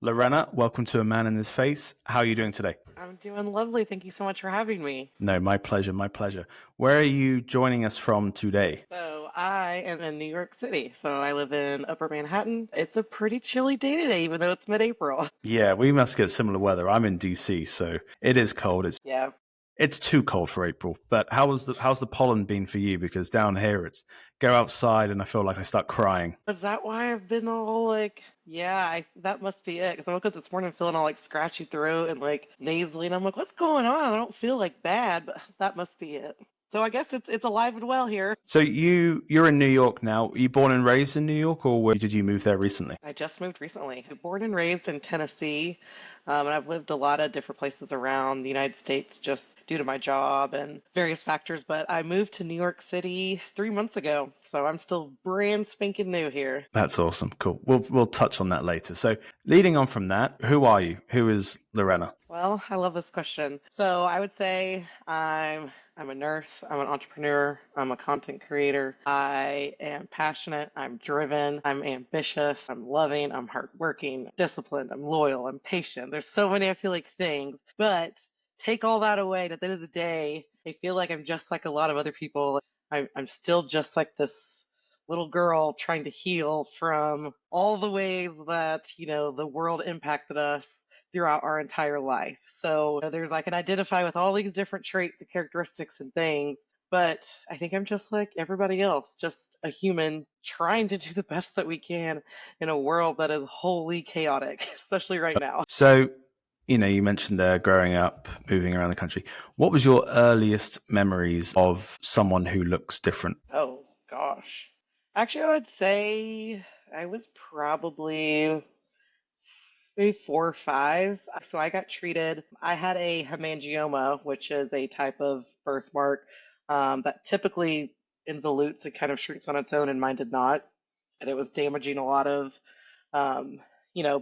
Lorena, welcome to A Man in His Face. How are you doing today? I'm doing lovely. Thank you so much for having me. No, my pleasure, my pleasure. Where are you joining us from today? So, I am in New York City. So, I live in Upper Manhattan. It's a pretty chilly day today, even though it's mid-April. Yeah, we must get similar weather. I'm in DC, so it is cold. It's Yeah. it's too cold for April. But how's the pollen been for you? Because down here it's go outside and I feel like I start crying. Is that why I've been all like, yeah, that must be it. Because I woke up this morning feeling all like scratchy throat and like nasally, and I'm like, what's going on? I don't feel like bad, but that must be it. So, I guess it's alive and well here. So you're in New York now. Are you born and raised in New York, or did you move there recently? I just moved recently. I'm born and raised in Tennessee, and I've lived a lot of different places around the United States just due to my job and various factors. But I moved to New York City 3 months ago, so I'm still brand spanking new here. That's awesome. Cool. We'll touch on that later. So leading on from that, who are you? Who is Lorena? Well, I love this question. So I would say I'm a nurse, I'm an entrepreneur, I'm a content creator. I am passionate, I'm driven, I'm ambitious, I'm loving, I'm hardworking, disciplined, I'm loyal, I'm patient. There's so many I feel like things, but take all that away, and at the end of the day, I feel like I'm just like a lot of other people. I'm still just like this little girl trying to heal from all the ways that, the world impacted us throughout our entire life. So there's I can identify with all these different traits and characteristics and things, but I think I'm just like everybody else, just a human trying to do the best that we can in a world that is wholly chaotic, especially right now. So, you mentioned there growing up, moving around the country. What was your earliest memories of someone who looks different? Oh gosh. Actually, I would say I was probably maybe 4 or 5. So I got treated. I had a hemangioma, which is a type of birthmark that typically involutes and kind of shrinks on its own, and mine did not. And it was damaging a lot of, um,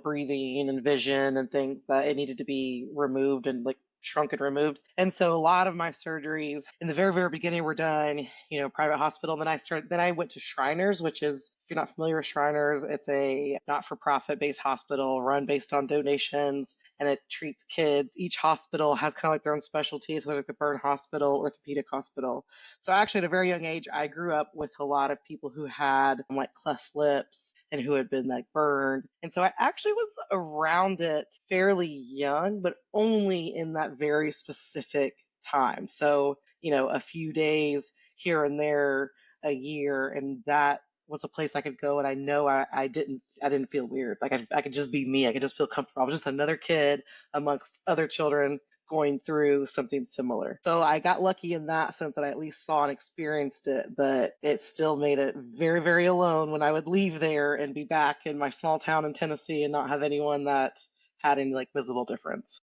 breathing and vision and things that it needed to be removed and like shrunk and removed. And so a lot of my surgeries in the very, very beginning were done, private hospital. Then I went to Shriners, which is, if you're not familiar with Shriners, it's a not-for-profit based hospital run based on donations, and it treats kids. Each hospital has kind of like their own specialty. So there's like the burn hospital, orthopedic hospital. So actually, at a very young age, I grew up with a lot of people who had like cleft lips and who had been like burned. And so I actually was around it fairly young, but only in that very specific time. So, a few days here and there a year, and that was a place I could go, and I know I didn't feel weird. Like I could just be me. I could just feel comfortable. I was just another kid amongst other children going through something similar. So I got lucky in that sense that I at least saw and experienced it, but it still made it very, very alone when I would leave there and be back in my small town in Tennessee and not have anyone that had any like visible difference.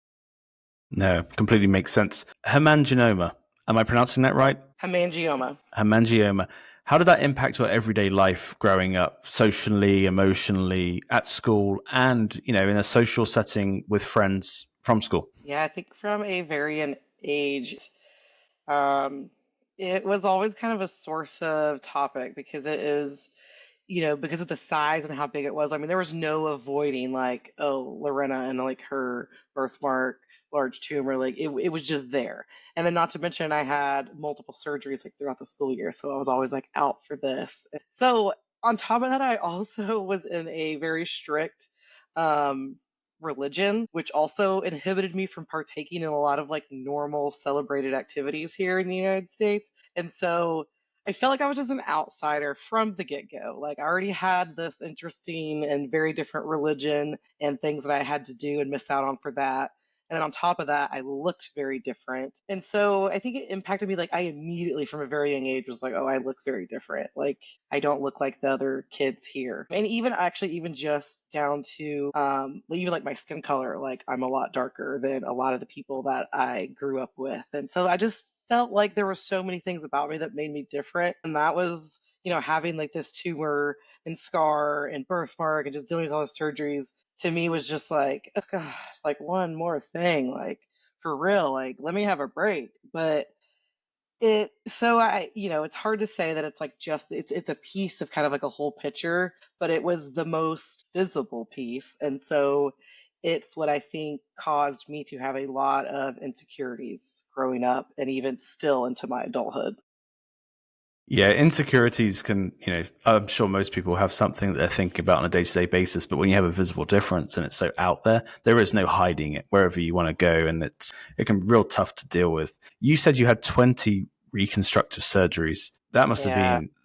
No, completely makes sense. Hemangioma. Am I pronouncing that right? Hemangioma. Hemangioma. How did that impact your everyday life growing up, socially, emotionally, at school, and in a social setting with friends from school? Yeah, I think from a very young age, um, it was always kind of a source of topic because it is, because of the size and how big it was. I mean, there was no avoiding like, oh, Lorena and like her birthmark, large tumor, like it was just there. And then not to mention I had multiple surgeries like throughout the school year, so I was always like out for this. So on top of that, I also was in a very strict um religion, which also inhibited me from partaking in a lot of like normal celebrated activities here in the United States. And so I felt like I was just an outsider from the get go. Like I already had this interesting and very different religion and things that I had to do and miss out on for that. And then on top of that, I looked very different. And so I think it impacted me. Like I immediately from a very young age was like, oh, I look very different. Like I don't look like the other kids here. And even actually, even just down to even like my skin color, like I'm a lot darker than a lot of the people that I grew up with. And so I just felt like there were so many things about me that made me different. And that was, having like this tumor and scar and birthmark and just dealing with all the surgeries to me was just like, oh God, like one more thing, like for real, like let me have a break. But it's hard to say that it's like just it's a piece of kind of like a whole picture, but it was the most visible piece. And so it's what I think caused me to have a lot of insecurities growing up and even still into my adulthood. Yeah, insecurities can, I'm sure most people have something that they're thinking about on a day to day basis, but when you have a visible difference and it's so out there, there is no hiding it wherever you want to go. And it can be real tough to deal with. You said you had 20 reconstructive surgeries. Yeah.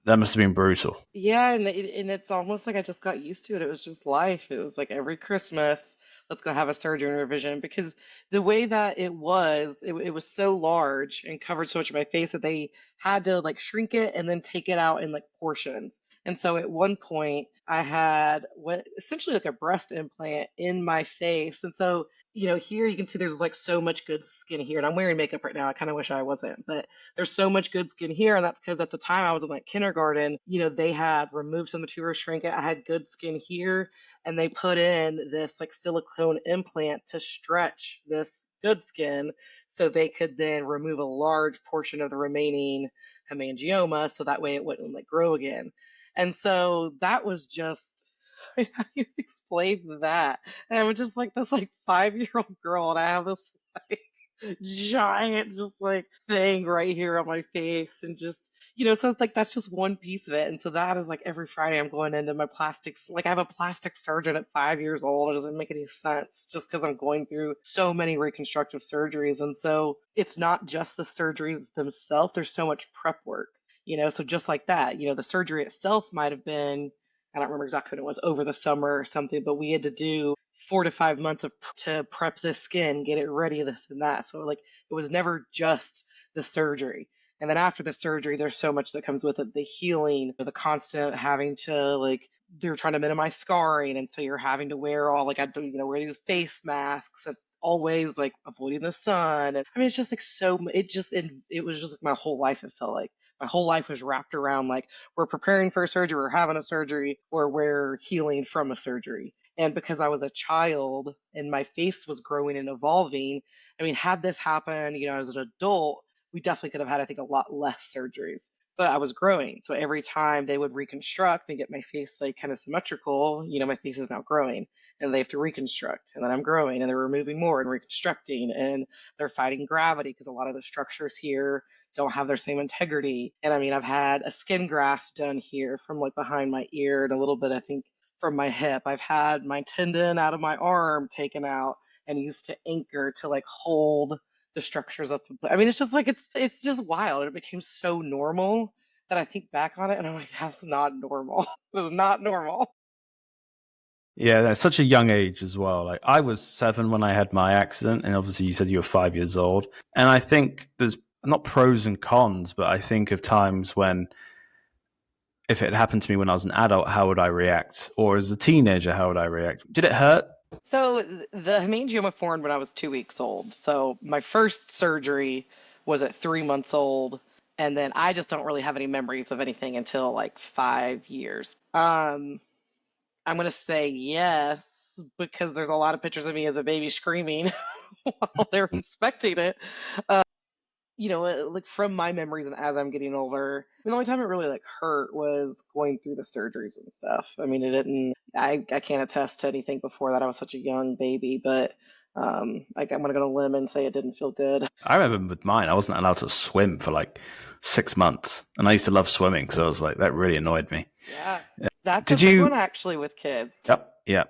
That must have been brutal. Yeah, and it's almost like I just got used to it. It was just life. It was like every Christmas, let's go have a surgery and revision because the way that it was so large and covered so much of my face that they had to like shrink it and then take it out in like portions. And so at one point, I had what essentially like a breast implant in my face. And so, here you can see there's like so much good skin here. And I'm wearing makeup right now. I kind of wish I wasn't, but there's so much good skin here, and that's because at the time I was in like kindergarten, they had removed some material, shrink it. I had good skin here, and they put in this like silicone implant to stretch this good skin so they could then remove a large portion of the remaining hemangioma so that way it wouldn't like grow again. And so that was just how do you explain that? And I'm just like this like 5-year-old girl and I have this like giant just like thing right here on my face and just so it's like that's just one piece of it. And so that is like every Friday I'm going into my plastics, like I have a plastic surgeon at 5 years old. It doesn't make any sense just because I'm going through so many reconstructive surgeries. And so it's not just the surgeries themselves, there's so much prep work. So just like that, the surgery itself might have been, I don't remember exactly when it was, over the summer or something, but we had to do 4 to 5 months to prep the skin, get it ready, this and that. So like it was never just the surgery. And then after the surgery, there's so much that comes with it, the healing, the constant having to like they're trying to minimize scarring, and so you're having to wear all like I do, wear these face masks and always like avoiding the sun. And I mean, it's just like it was just like my whole life. It felt like my whole life was wrapped around like we're preparing for a surgery, we're having a surgery, or we're healing from a surgery. And because I was a child and my face was growing and evolving, I mean, had this happened, as an adult, we definitely could have had, I think, a lot less surgeries. But I was growing. So every time they would reconstruct and get my face like kind of symmetrical, my face is now growing and they have to reconstruct. And then I'm growing and they're removing more and reconstructing and they're fighting gravity because a lot of the structures here don't have their same integrity. And I mean, I've had a skin graft done here from like behind my ear and a little bit, I think, from my hip. I've had my tendon out of my arm taken out and used to anchor to like hold the structures up. I mean, it's just like it's just wild. It became so normal that I think back on it and I'm like, that's not normal. This is not normal. Yeah, that's such a young age as well. Like I was 7 when I had my accident, and obviously you said you were 5 years old. And I think there's not pros and cons, but I think of times when if it happened to me when I was an adult, how would I react? Or as a teenager, how would I react? Did it hurt? So the hemangioma formed when I was 2 weeks old. So my first surgery was at 3 months old. And then I just don't really have any memories of anything until like 5 years. I'm gonna say yes because there's a lot of pictures of me as a baby screaming while they're inspecting it. Like from my memories and as I'm getting older, the only time it really like hurt was going through the surgeries and stuff. I mean, it didn't. I can't attest to anything before that. I was such a young baby, but like I'm gonna go to limb and say it didn't feel good. I remember with mine, I wasn't allowed to swim for like 6 months. And I used to love swimming. So I was like, that really annoyed me. Yeah, that's a Did big one you actually with kids. Yep. Yeah.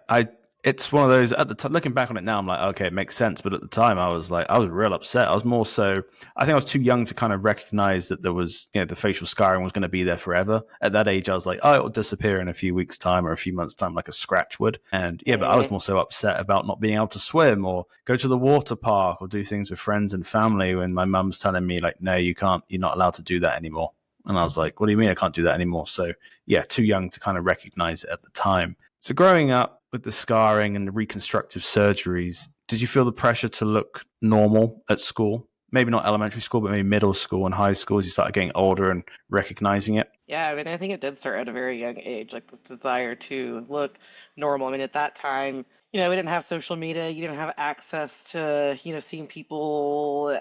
It's one of those at the time, looking back on it now, I'm like, okay, it makes sense. But at the time I was real upset. I was more so, I think I was too young to kind of recognize that there was, the facial scarring was going to be there forever. At that age, I was like, oh, it'll disappear in a few weeks' time or a few months' time, like a scratch would. And yeah, but I was Hmm. more so upset about not being able to swim or go to the water park or do things with friends and family when my mum's telling me, like, no, you can't, you're not allowed to do that anymore. And I was like, what do you mean I can't do that anymore? So yeah, too young to kind of recognize it at the time. So growing up with the scarring and the reconstructive surgeries, did you feel the pressure to look normal at school? Maybe not elementary school, but maybe middle school and high school as you started getting older and recognizing it? Yeah, I mean, I think it did start at a very young age, like this desire to look normal. I mean, at that time, we didn't have social media, you didn't have access to, seeing people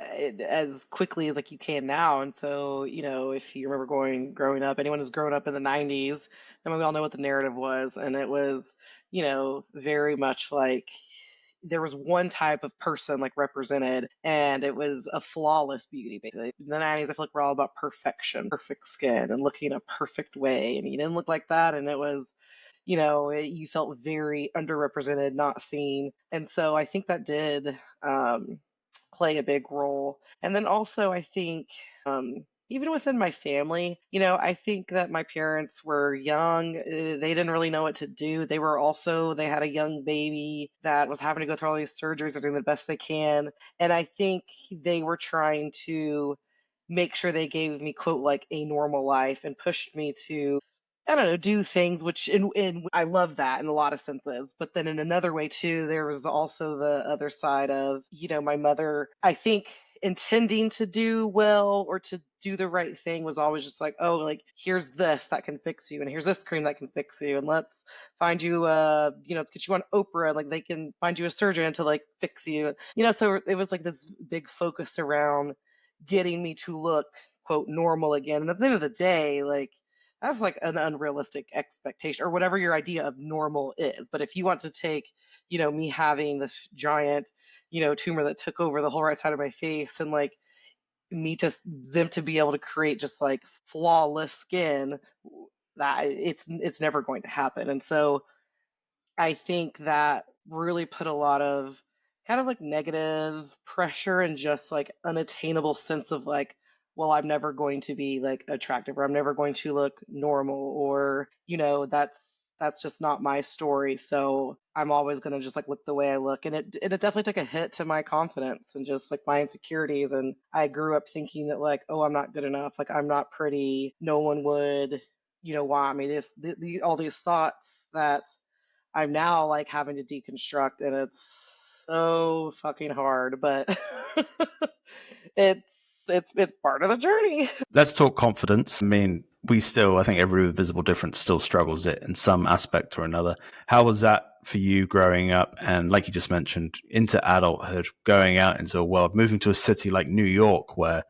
as quickly as like you can now. And so, if you remember growing up, anyone who's grown up in the 90s, then we all know what the narrative was. And it was, very much like there was one type of person like represented, and it was a flawless beauty. Basically, in the 90s, I feel like we're all about perfection, perfect skin, and looking a perfect way, and you didn't look like that, and it was, you felt very underrepresented, not seen. And so I think that did play a big role. And then also, I think, even within my family, I think that my parents were young. They didn't really know what to do. They had a young baby that was having to go through all these surgeries. They're doing the best they can. And I think they were trying to make sure they gave me, quote, like a normal life and pushed me to, I don't know, do things, which in I love that in a lot of senses. But then in another way too, there was also the other side of, my mother, I think, intending to do well or to do the right thing, was always just like, oh, like here's this that can fix you, and here's this cream that can fix you, and let's find you, let's get you on Oprah, like they can find you a surgeon to like fix you. So it was like this big focus around getting me to look, quote, normal again. And at the end of the day, like that's like an unrealistic expectation, or whatever your idea of normal is. But if you want to take, me having this giant, tumor that took over the whole right side of my face, and like me to them to be able to create just like flawless skin, that it's never going to happen. And so I think that really put a lot of kind of like negative pressure and just like unattainable sense of like, well, I'm never going to be like attractive, or I'm never going to look normal, or, that's just not my story. So I'm always going to just like look the way I look. And it definitely took a hit to my confidence and just like my insecurities. And I grew up thinking that like, oh, I'm not good enough. Like I'm not pretty. No one would, want me. All these thoughts that I'm now like having to deconstruct, and it's so fucking hard, but it's it's part of the journey. Let's talk confidence. I mean, I think every visible difference still struggles it in some aspect or another. How was that for you growing up? And like you just mentioned, into adulthood, going out into a world, moving to a city like New York, where,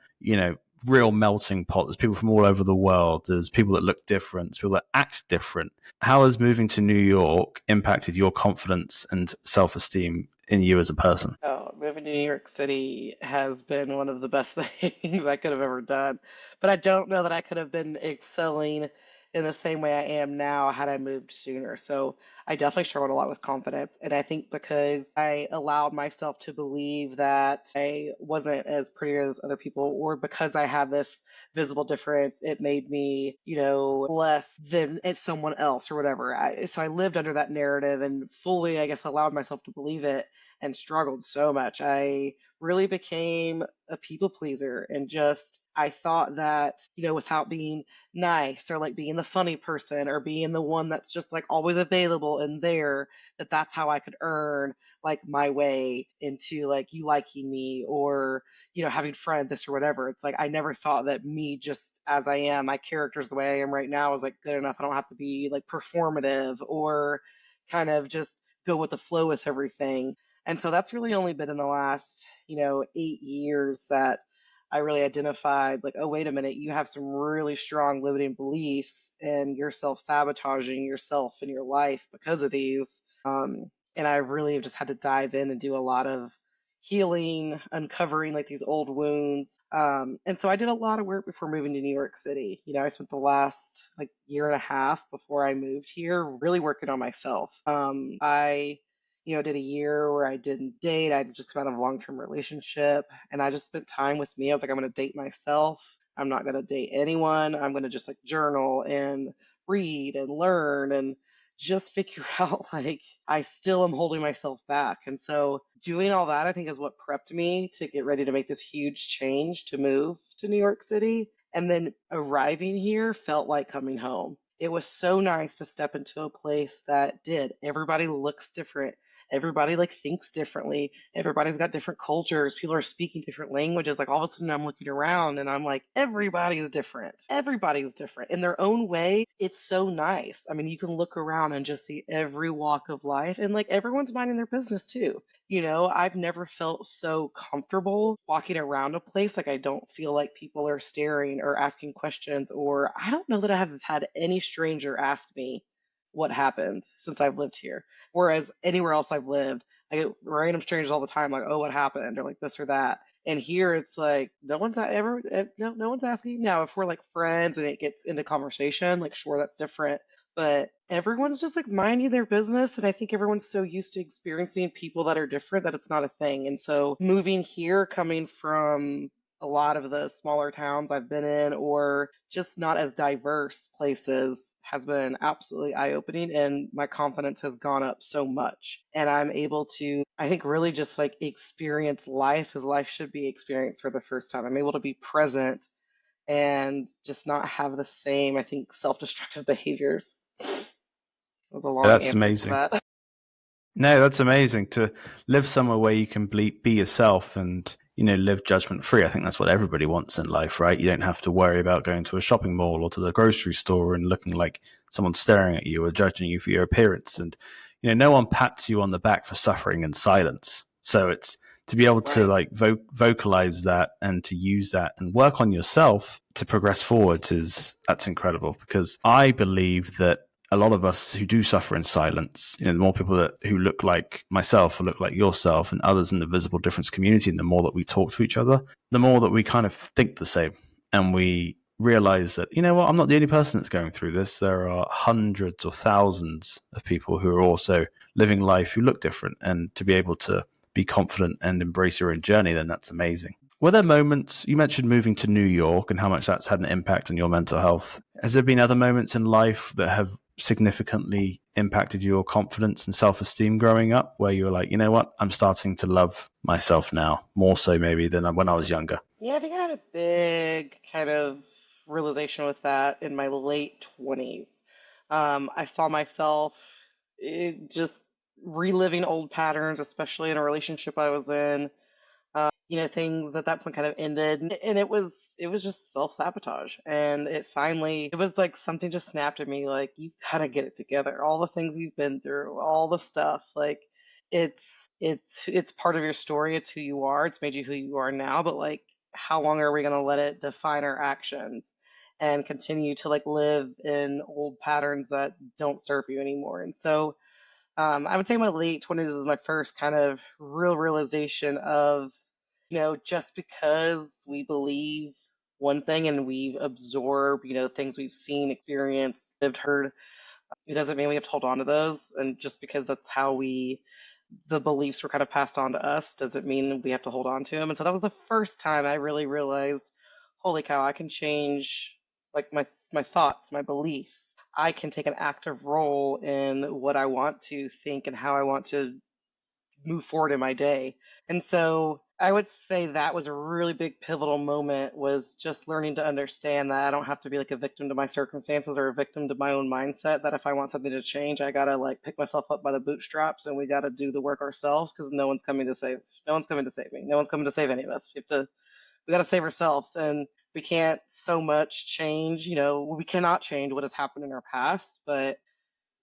real melting pot. There's people from all over the world. There's people that look different. There's people that act different. How has moving to New York impacted your confidence and self-esteem in you as a person? Oh, moving to New York City has been one of the best things I could have ever done. But I don't know that I could have been excelling in the same way I am now had I moved sooner. So I definitely struggled a lot with confidence. And I think because I allowed myself to believe that I wasn't as pretty as other people, or because I had this visible difference, it made me, less than it's someone else or whatever. So I lived under that narrative and fully, I guess, allowed myself to believe it, and struggled so much. I really became a people pleaser, and just I thought that, without being nice, or like being the funny person, or being the one that's just like always available and there, that's how I could earn like my way into like you liking me, or, having friends, this or whatever. It's like I never thought that me just as I am, my character's the way I am right now, is like good enough. I don't have to be like performative or kind of just go with the flow with everything. And so that's really only been in the last, 8 years that I really identified like, oh, wait a minute, you have some really strong limiting beliefs, and you're self sabotaging yourself and your life because of these. And I really have just had to dive in and do a lot of healing, uncovering like these old wounds. And so I did a lot of work before moving to New York City. I spent the last like year and a half before I moved here really working on myself. I did a year where I didn't date. I'd just come out of a long-term relationship, and I just spent time with me. I was like, I'm going to date myself. I'm not going to date anyone. I'm going to just like journal and read and learn and just figure out like I still am holding myself back. And so doing all that, I think, is what prepped me to get ready to make this huge change to move to New York City. And then arriving here felt like coming home. It was so nice to step into a place that did. Everybody looks different. Everybody like thinks differently. Everybody's got different cultures. People are speaking different languages. Like all of a sudden I'm looking around and I'm like, everybody's different. Everybody's different in their own way. It's so nice. I mean, you can look around and just see every walk of life, and like everyone's minding their business too. I've never felt so comfortable walking around a place. Like I don't feel like people are staring or asking questions, or I don't know that I have had any stranger ask me what happened since I've lived here. Whereas anywhere else I've lived, I get random strangers all the time, like, oh, what happened? Or like this or that. And here it's like no one's ever no one's asking. Now, if we're like friends and it gets into conversation, like sure, that's different. But everyone's just like minding their business, and I think everyone's so used to experiencing people that are different that it's not a thing. And so moving here, coming from a lot of the smaller towns I've been in, or just not as diverse places, has been absolutely eye-opening, and my confidence has gone up so much. And I'm able to, I think, really just like experience life as life should be experienced for the first time. I'm able to be present and just not have the same, I think, self-destructive behaviors. That was a long That's answer to amazing. that. No, that's amazing to live somewhere where you can be yourself and live judgment free. I think that's what everybody wants in life, right? You don't have to worry about going to a shopping mall or to the grocery store and looking like someone's staring at you or judging you for your appearance. And no one pats you on the back for suffering in silence. So it's to be able to Right. like vocalize that and to use that and work on yourself to progress forwards that's incredible, because I believe that a lot of us who do suffer in silence, the more people who look like myself or look like yourself and others in the visible difference community, and the more that we talk to each other, the more that we kind of think the same. And we realize that, what, I'm not the only person that's going through this. There are hundreds or thousands of people who are also living life who look different. And to be able to be confident and embrace your own journey, then that's amazing. Were there moments, you mentioned moving to New York and how much that's had an impact on your mental health? Has there been other moments in life that have significantly impacted your confidence and self-esteem growing up, where you were like, you know what, I'm starting to love myself now, more so maybe than when I was younger? Yeah, I think I had a big kind of realization with that in my late 20s. I saw myself just reliving old patterns, especially in a relationship I was in. Things at that point kind of ended, and it was just self-sabotage. And it was like something just snapped at me, like, you gotta get it together. All the things you've been through, all the stuff, like, it's part of your story. It's who you are. It's made you who you are now. But like, how long are we gonna let it define our actions and continue to like live in old patterns that don't serve you anymore? And so I would say my late 20s is my first kind of real realization of, just because we believe one thing and we absorb, things we've seen, experienced, lived, heard, it doesn't mean we have to hold on to those. And just because that's how the beliefs were kind of passed on to us, doesn't mean we have to hold on to them. And so that was the first time I really realized, holy cow, I can change like my thoughts, my beliefs. I can take an active role in what I want to think and how I want to move forward in my day. And so I would say that was a really big pivotal moment, was just learning to understand that I don't have to be like a victim to my circumstances or a victim to my own mindset, that if I want something to change, I gotta like pick myself up by the bootstraps and we gotta do the work ourselves, because no one's coming to save me. No one's coming to save any of us. We gotta save ourselves. And we can't so much change, we cannot change what has happened in our past, but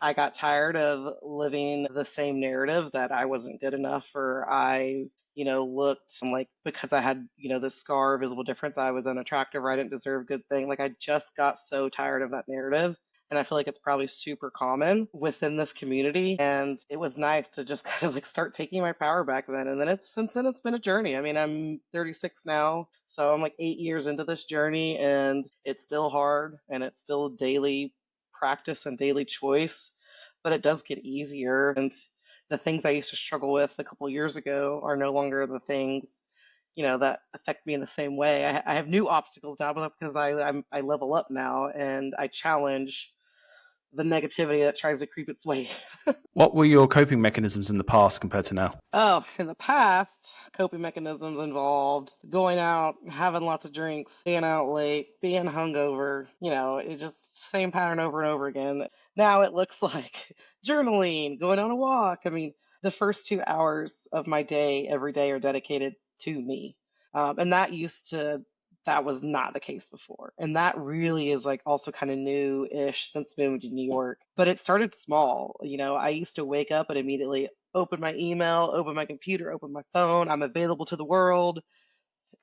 I got tired of living the same narrative that I wasn't good enough, or I, looked like, because I had, this scar, visible difference, I was unattractive, or I didn't deserve good thing. Like, I just got so tired of that narrative. And I feel like it's probably super common within this community. And it was nice to just kind of like start taking my power back then. And then since then it's been a journey. I mean, I'm 36 now, so I'm like 8 years into this journey, and it's still hard and it's still a daily practice and daily choice, but it does get easier. And the things I used to struggle with a couple years ago are no longer the things, that affect me in the same way. I have new obstacles now, but that's because I level up now and I challenge the negativity that tries to creep its way. What were your coping mechanisms in the past compared to now? Oh, in the past, coping mechanisms involved going out, having lots of drinks, staying out late, being hungover. It's just the same pattern over and over again. Now it looks like journaling, going on a walk. I mean, the first 2 hours of my day every day are dedicated to me. And that was not the case before. And that really is like also kind of new-ish since moving to New York. But it started small. I used to wake up and immediately open my email, open my computer, open my phone. I'm available to the world,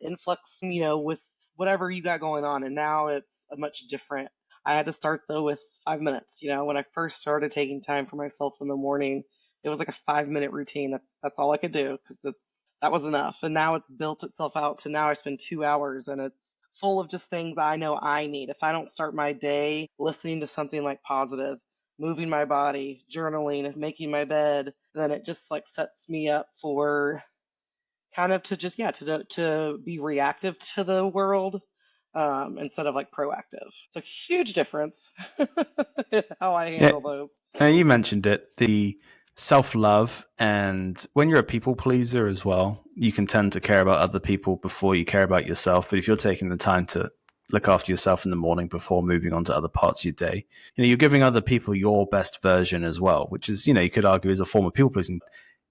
influx, with whatever you got going on. And now it's a much different. I had to start though with 5 minutes. When I first started taking time for myself in the morning, It was like a 5 minute routine. That's all I could do because that was enough. And now it's built itself out to now I spend 2 hours and it's full of just things I know I need. If I don't start my day listening to something like positive, moving my body, journaling, making my bed, then it just like sets me up for kind of to just yeah to be reactive to the world instead of like proactive. So huge difference in how I Yeah, handle those. you mentioned it, the self love, and when you're a people pleaser as well, you can tend to care about other people before you care about yourself. But if you're taking the time to look after yourself in the morning before moving on to other parts of your day, you're giving other people your best version as well, which is, you could argue is a form of people pleasing.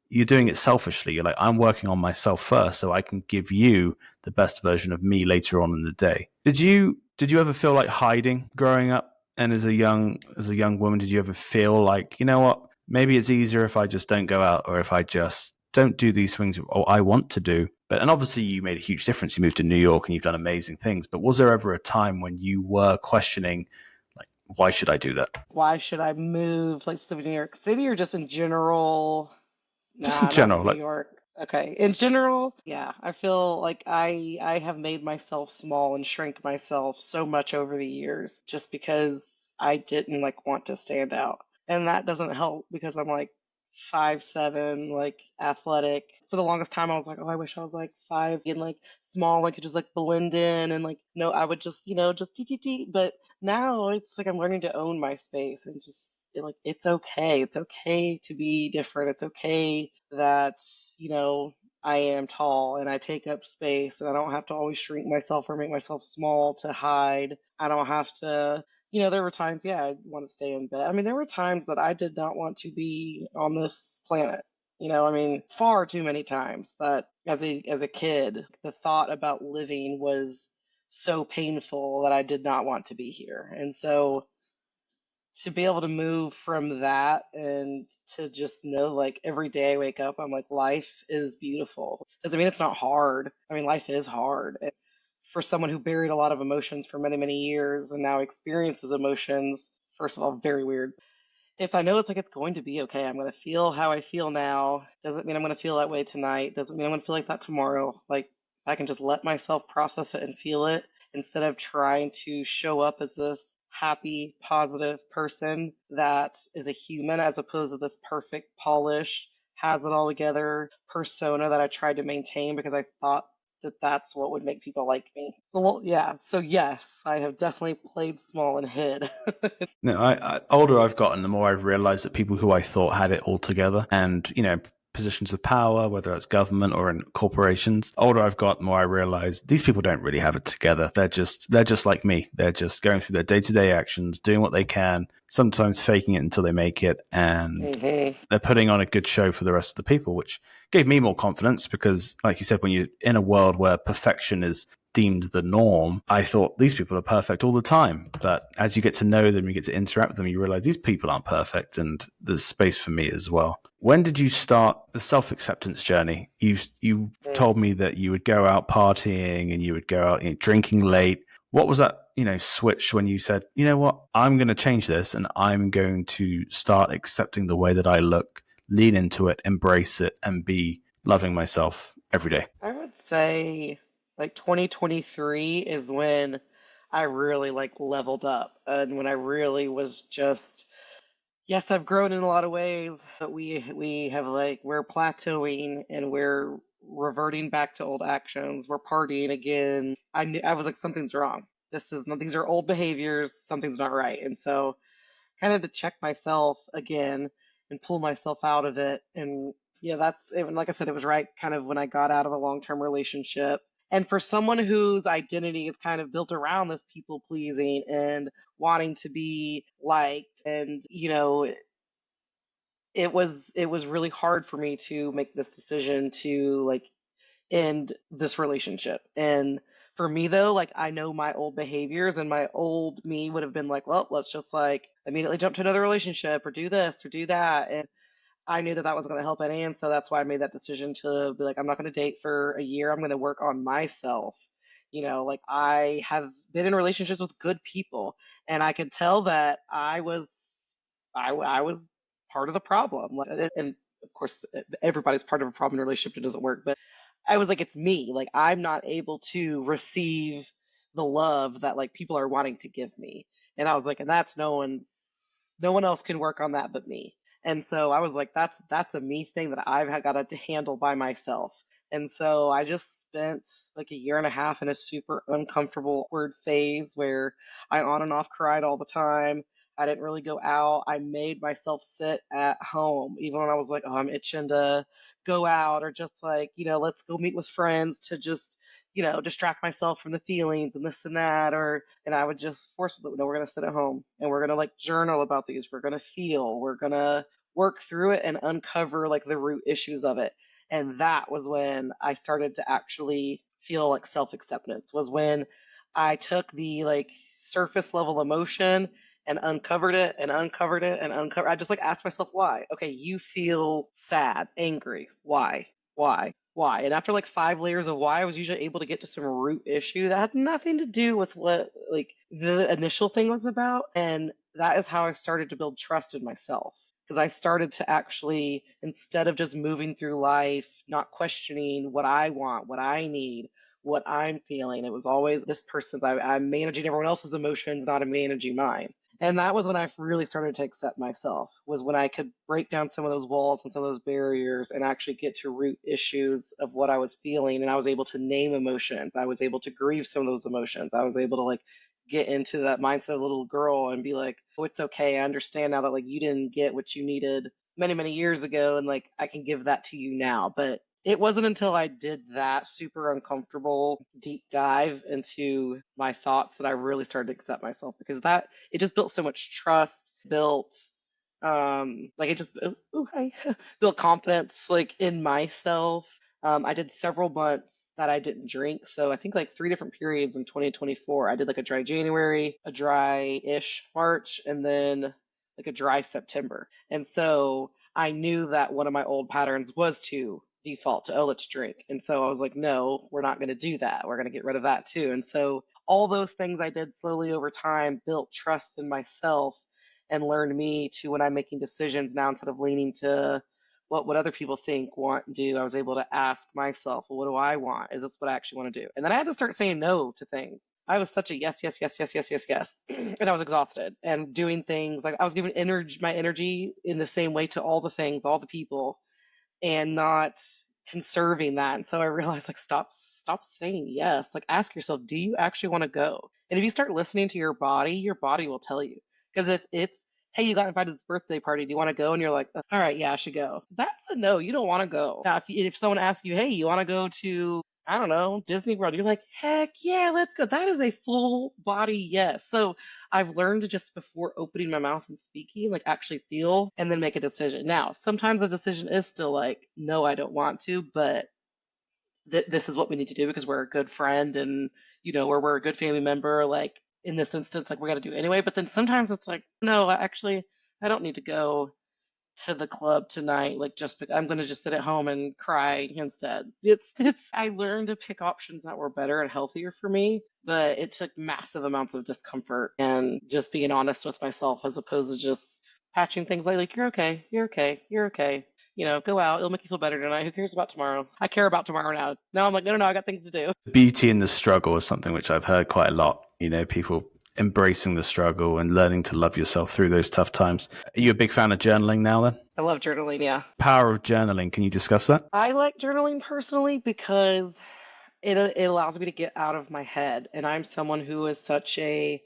You're doing it selfishly. You're like, I'm working on myself first so I can give you the best version of me later on in the day. Did you ever feel like hiding growing up? And as a young woman, did you ever feel like, you know what, maybe it's easier if I just don't go out, or if I just don't do these things or I want to do? But and obviously you made a huge difference. You moved to New York and you've done amazing things. But was there ever a time when you were questioning, like, why should I do that? Why should I move, like specifically New York City or just in general? Just in Nah, not general, New like, York. Okay. In general, yeah, I feel like I have made myself small and shrink myself so much over the years just because I didn't like want to stand out. And that doesn't help because I'm like 5'7", like athletic. For the longest time I was like, oh, I wish I was like 5 and like small, I could just like blend in and like no, I would just, just tee tee tee. But now it's like I'm learning to own my space and just like it's okay. It's okay to be different. It's okay that, you know, I am tall and I take up space and I don't have to always shrink myself or make myself small to hide. I don't have to, there were times, yeah, I want to stay in bed. I mean, there were times that I did not want to be on this planet. I mean, far too many times that as a kid, the thought about living was so painful that I did not want to be here. And so to be able to move from that and to just know like every day I wake up, I'm like, life is beautiful. Doesn't mean it's not hard. I mean, life is hard. And for someone who buried a lot of emotions for many, many years and now experiences emotions, first of all, very weird. I know it's like it's going to be okay. I'm going to feel how I feel now. Doesn't mean I'm going to feel that way tonight. Doesn't mean I'm going to feel like that tomorrow. Like I can just let myself process it and feel it instead of trying to show up as this happy, positive person that is a human as opposed to this perfect, polished, has it all together persona that I tried to maintain because I thought that that's what would make people like me. So, well, yeah. So, yes, I have definitely played small and hid. no, older I've gotten, the more I've realized that people who I thought had it all together, and positions of power, whether it's government or in corporations, older I've got, the more I realize these people don't really have it together. They're just like me. They're just going through their day to day actions, doing what they can, sometimes faking it until they make it, and hmm they're putting on a good show for the rest of the people, which gave me more confidence because, like you said, when you're in a world where perfection is deemed the norm, I thought these people are perfect all the time. But as you get to know them, you get to interact with them, you realize these people aren't perfect, and there's space for me as well. When did you start the self acceptance journey? You told me that you would go out partying and you would go out drinking late. What was that, switch when you said, you know what, I'm going to change this and I'm going to start accepting the way that I look, lean into it, embrace it, and be loving myself every day? I would say like 2023 is when I really like leveled up and when I really was just yes, I've grown in a lot of ways, but we have like we're plateauing and we're reverting back to old actions. We're partying again. I was like something's wrong. These are old behaviors. Something's not right. And so kind of to check myself again and pull myself out of it. And yeah, that's it. And like I said, it was right kind of when I got out of a long-term relationship. And for someone whose identity is kind of built around this people pleasing and wanting to be liked, and it was really hard for me to make this decision to like end this relationship. And for me though, like I know my old behaviors and my old me would have been like, well, let's just like immediately jump to another relationship or do this or do that. And I knew that that wasn't going to help any. And so that's why I made that decision to be like, I'm not going to date for a year. I'm going to work on myself. Like I have been in relationships with good people and I could tell that I was part of the problem. And of course, everybody's part of a problem in a relationship that doesn't work. But I was like, it's me. Like, I'm not able to receive the love that like people are wanting to give me. And I was like, and that's no one else can work on that but me. And so I was like, that's a me thing that I've got to handle by myself. And so I just spent like a year and a half in a super uncomfortable, awkward phase where I on and off cried all the time. I didn't really go out. I made myself sit at home, even when I was like, oh, I'm itching to go out or just like, let's go meet with friends to just, distract myself from the feelings and this and that. And I would just force it, no, we're going to sit at home and we're going to like journal about these. We're going to feel, we're going to work through it and uncover like the root issues of it. And that was when I started to actually feel like self acceptance, was when I took the like surface level emotion and uncovered it and uncovered it and uncovered. I just like asked myself why. Okay, you feel sad, angry. Why? Why? Why? And after like 5 layers of why, I was usually able to get to some root issue that had nothing to do with what like the initial thing was about. And that is how I started to build trust in myself. Because I started to actually, instead of just moving through life, not questioning what I want, what I need, what I'm feeling, it was always this person. I'm managing everyone else's emotions, not managing mine. And that was when I really started to accept myself, was when I could break down some of those walls and some of those barriers and actually get to root issues of what I was feeling. And I was able to name emotions. I was able to grieve some of those emotions. I was able to like get into that mindset of a little girl and be like, oh, it's okay. I understand now that like you didn't get what you needed many, many years ago. And like I can give that to you now. But it wasn't until I did that super uncomfortable deep dive into my thoughts that I really started to accept myself, because that it just built so much trust, built like it just hi, built confidence like in myself. I did several months that I didn't drink, so I think like 3 different periods in 2024. I did like a dry January, a dry-ish March, and then like a dry September. And so I knew that one of my old patterns was to default to, oh, let's drink. And so I was like, no, we're not going to do that. We're going to get rid of that too. And so all those things I did slowly over time built trust in myself and learned me to, when I'm making decisions now, instead of leaning to what other people think, want, do, I was able to ask myself, well, what do I want? Is this what I actually want to do? And then I had to start saying no to things. I was such a yes, yes, yes, yes, yes, yes, yes. And I was exhausted and doing things like I was giving my energy in the same way to all the things, all the people, and not conserving that. And so I realized like stop saying yes. Like ask yourself, do you actually want to go? And if you start listening to your body will tell you. Because if it's, hey, you got invited to this birthday party, do you want to go? And you're like, all right, yeah, I should go. That's a no. You don't want to go. Now, if someone asks you, hey, you want to go to, I don't know, Disney World, you're like, heck yeah, let's go. That is a full body yes. So I've learned to just, before opening my mouth and speaking, like actually feel and then make a decision. Now, sometimes the decision is still like, no, I don't want to, but this is what we need to do because we're a good friend and, or we're a good family member. Like in this instance, like we got to do it anyway. But then sometimes it's like, no, actually, I don't need to go to the club tonight. Like just, I'm going to just sit at home and cry instead. I learned to pick options that were better and healthier for me, but it took massive amounts of discomfort and just being honest with myself as opposed to just patching things like you're okay, you're okay, you're okay. Go out. It'll make you feel better tonight. Who cares about tomorrow? I care about tomorrow now. Now I'm like, no, no, no, I got things to do. Beauty in the struggle is something which I've heard quite a lot. People embracing the struggle and learning to love yourself through those tough times. Are you a big fan of journaling now then? I love journaling, yeah. Power of journaling. Can you discuss that? I like journaling personally because it allows me to get out of my head. And I'm someone who is such a,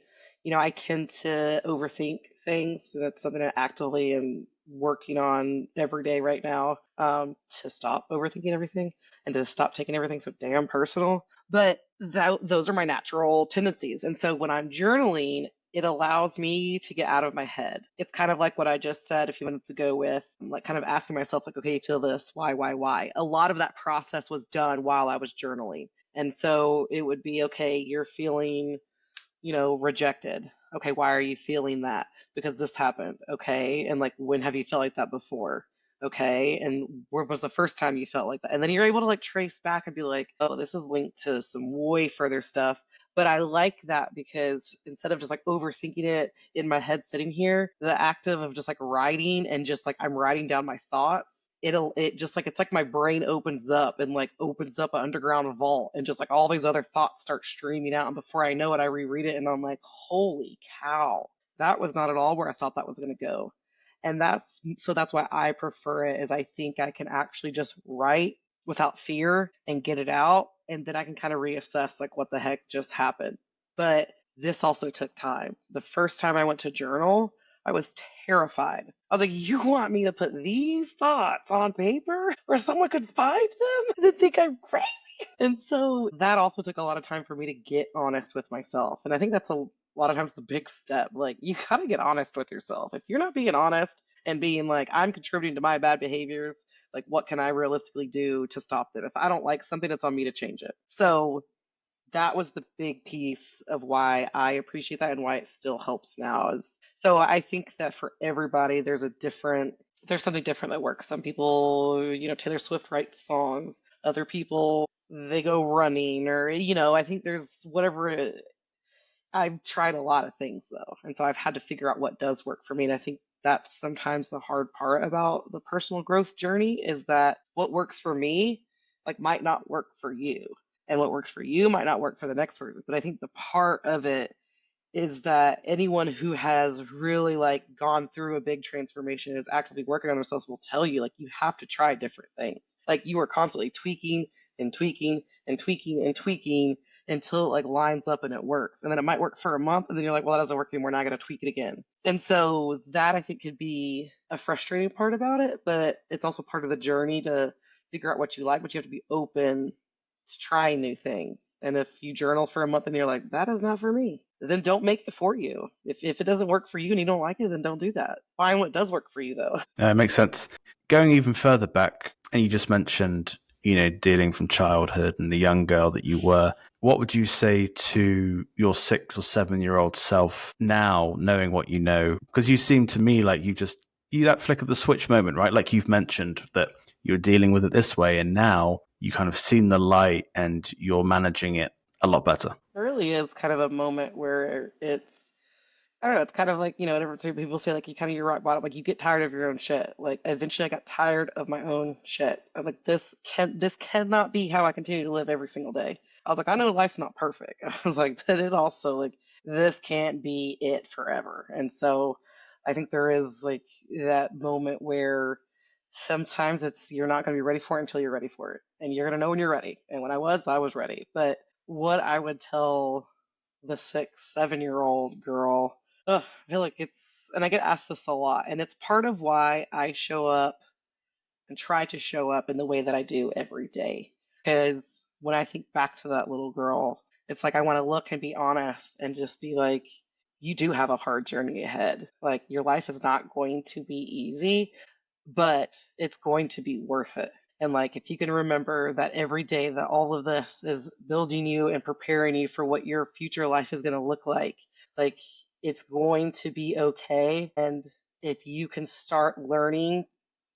I tend to overthink things. So that's something I actively am working on every day right now, to stop overthinking everything and to stop taking everything so damn personal. But those are my natural tendencies. And so when I'm journaling, it allows me to get out of my head. It's kind of like what I just said a few minutes ago with like kind of asking myself, like, okay, you feel this, why? A lot of that process was done while I was journaling. And so it would be, okay, you're feeling, rejected. Okay, why are you feeling that? Because this happened. Okay. And like, when have you felt like that before? Okay. And where was the first time you felt like that? And then you're able to like trace back and be like, oh, this is linked to some way further stuff. But I like that because instead of just like overthinking it in my head sitting here, the act of just like writing and just like I'm writing down my thoughts, it just like it's like my brain opens up and like opens up an underground vault and just like all these other thoughts start streaming out. And before I know it, I reread it and I'm like, holy cow, that was not at all where I thought that was going to go. And that's why I prefer it is I think I can actually just write without fear and get it out and then I can kind of reassess like what the heck just happened. But this also took time. The first time I went to journal, I was terrified. I was like, you want me to put these thoughts on paper where someone could find them and think I'm crazy? And so that also took a lot of time for me to get honest with myself. And I think that's a lot of times the big step. Like, you gotta get honest with yourself. If you're not being honest and being like, I'm contributing to my bad behaviors, like, what can I realistically do to stop them? If I don't like something, it's on me to change it. So that was the big piece of why I appreciate that and why it still helps now. Is so I think that for everybody, there's something different that works. Some people, Taylor Swift writes songs. Other people, they go running, or I think there's whatever. I've tried a lot of things though, and so I've had to figure out what does work for me. And I think that's sometimes the hard part about the personal growth journey is that what works for me, like, might not work for you, and what works for you might not work for the next person. But I think the part of it is that anyone who has really like gone through a big transformation and is actively working on themselves will tell you like you have to try different things. Like you are constantly tweaking and tweaking and tweaking and tweaking until it like lines up and it works. And then it might work for a month and then you're like, well, that doesn't work anymore. Now I got to tweak it again. And so that I think could be a frustrating part about it, but it's also part of the journey to figure out what you like, but you have to be open to trying new things. And if you journal for a month and you're like, that is not for me, then don't make it for you. If it doesn't work for you and you don't like it, then don't do that. Find what does work for you, though. It makes sense. Going even further back, and you just mentioned, dealing from childhood and the young girl that you were. What would you say to your 6 or 7-year-old self now, knowing what you know? Because you seem to me like you that flick of the switch moment, right? Like you've mentioned that you were dealing with it this way, and now you kind of seen the light and you're managing it a lot better. It really is kind of a moment where I don't know, it's kind of like, whenever people say like you kind of your rock bottom, like you get tired of your own shit. Like eventually I got tired of my own shit. I'm like, this cannot be how I continue to live every single day. I was like, I know life's not perfect. I was like, but it also like this can't be it forever. And so I think there is like that moment where sometimes it's you're not going to be ready for it until you're ready for it. And you're going to know when you're ready. And when I was ready. But what I would tell the 6, 7-year-old girl. Ugh, I feel like and I get asked this a lot, and it's part of why I show up and try to show up in the way that I do every day. Because when I think back to that little girl, it's like I want to look and be honest and just be like, you do have a hard journey ahead. Like, your life is not going to be easy, but it's going to be worth it. And like, if you can remember that every day that all of this is building you and preparing you for what your future life is going to look like it's going to be okay. And if you can start learning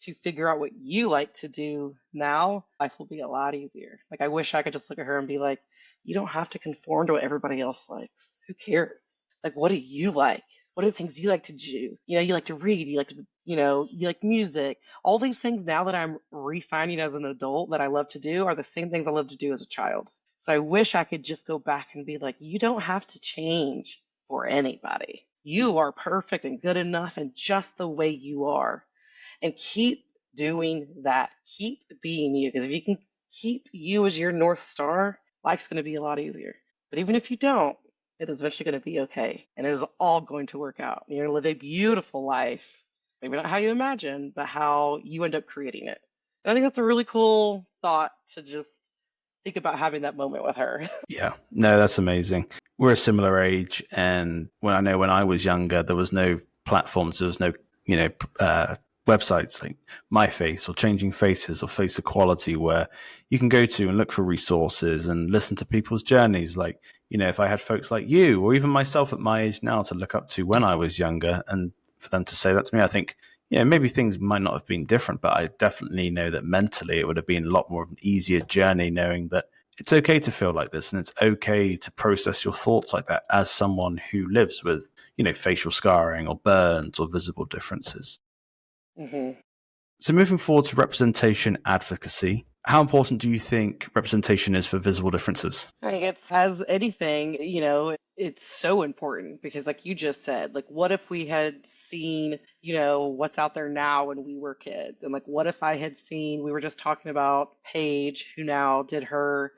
to figure out what you like to do now, life will be a lot easier. Like, I wish I could just look at her and be like, you don't have to conform to what everybody else likes. Who cares? Like, what do you like? What are the things you like to do? You like to read, you like to, you like music. All these things now that I'm refining as an adult that I love to do are the same things I loved to do as a child. So I wish I could just go back and be like, you don't have to change for anybody. You are perfect and good enough and just the way you are. And keep doing that. Keep being you. Because if you can keep you as your North Star, life's going to be a lot easier. But even if you don't, it is eventually going to be okay. And it is all going to work out. You're going to live a beautiful life. Maybe not how you imagine, but how you end up creating it. And I think that's a really cool thought to just think about having that moment with her. Yeah, no, that's amazing. We're a similar age, and when I was younger, there was no platforms, there was no, websites like MyFace or Changing Faces or Face Equality where you can go to and look for resources and listen to people's journeys. Like, if I had folks like you or even myself at my age now to look up to when I was younger and for them to say that to me, I think, maybe things might not have been different, but I definitely know that mentally it would have been a lot more of an easier journey knowing that, it's okay to feel like this, and it's okay to process your thoughts like that as someone who lives with, facial scarring or burns or visible differences. Hmm. So moving forward to representation advocacy, how important do you think representation is for visible differences? I think it's as anything, it's so important because like you just said, like what if we had seen, what's out there now when we were kids? And like what if I had seen, we were just talking about Paige, who now did her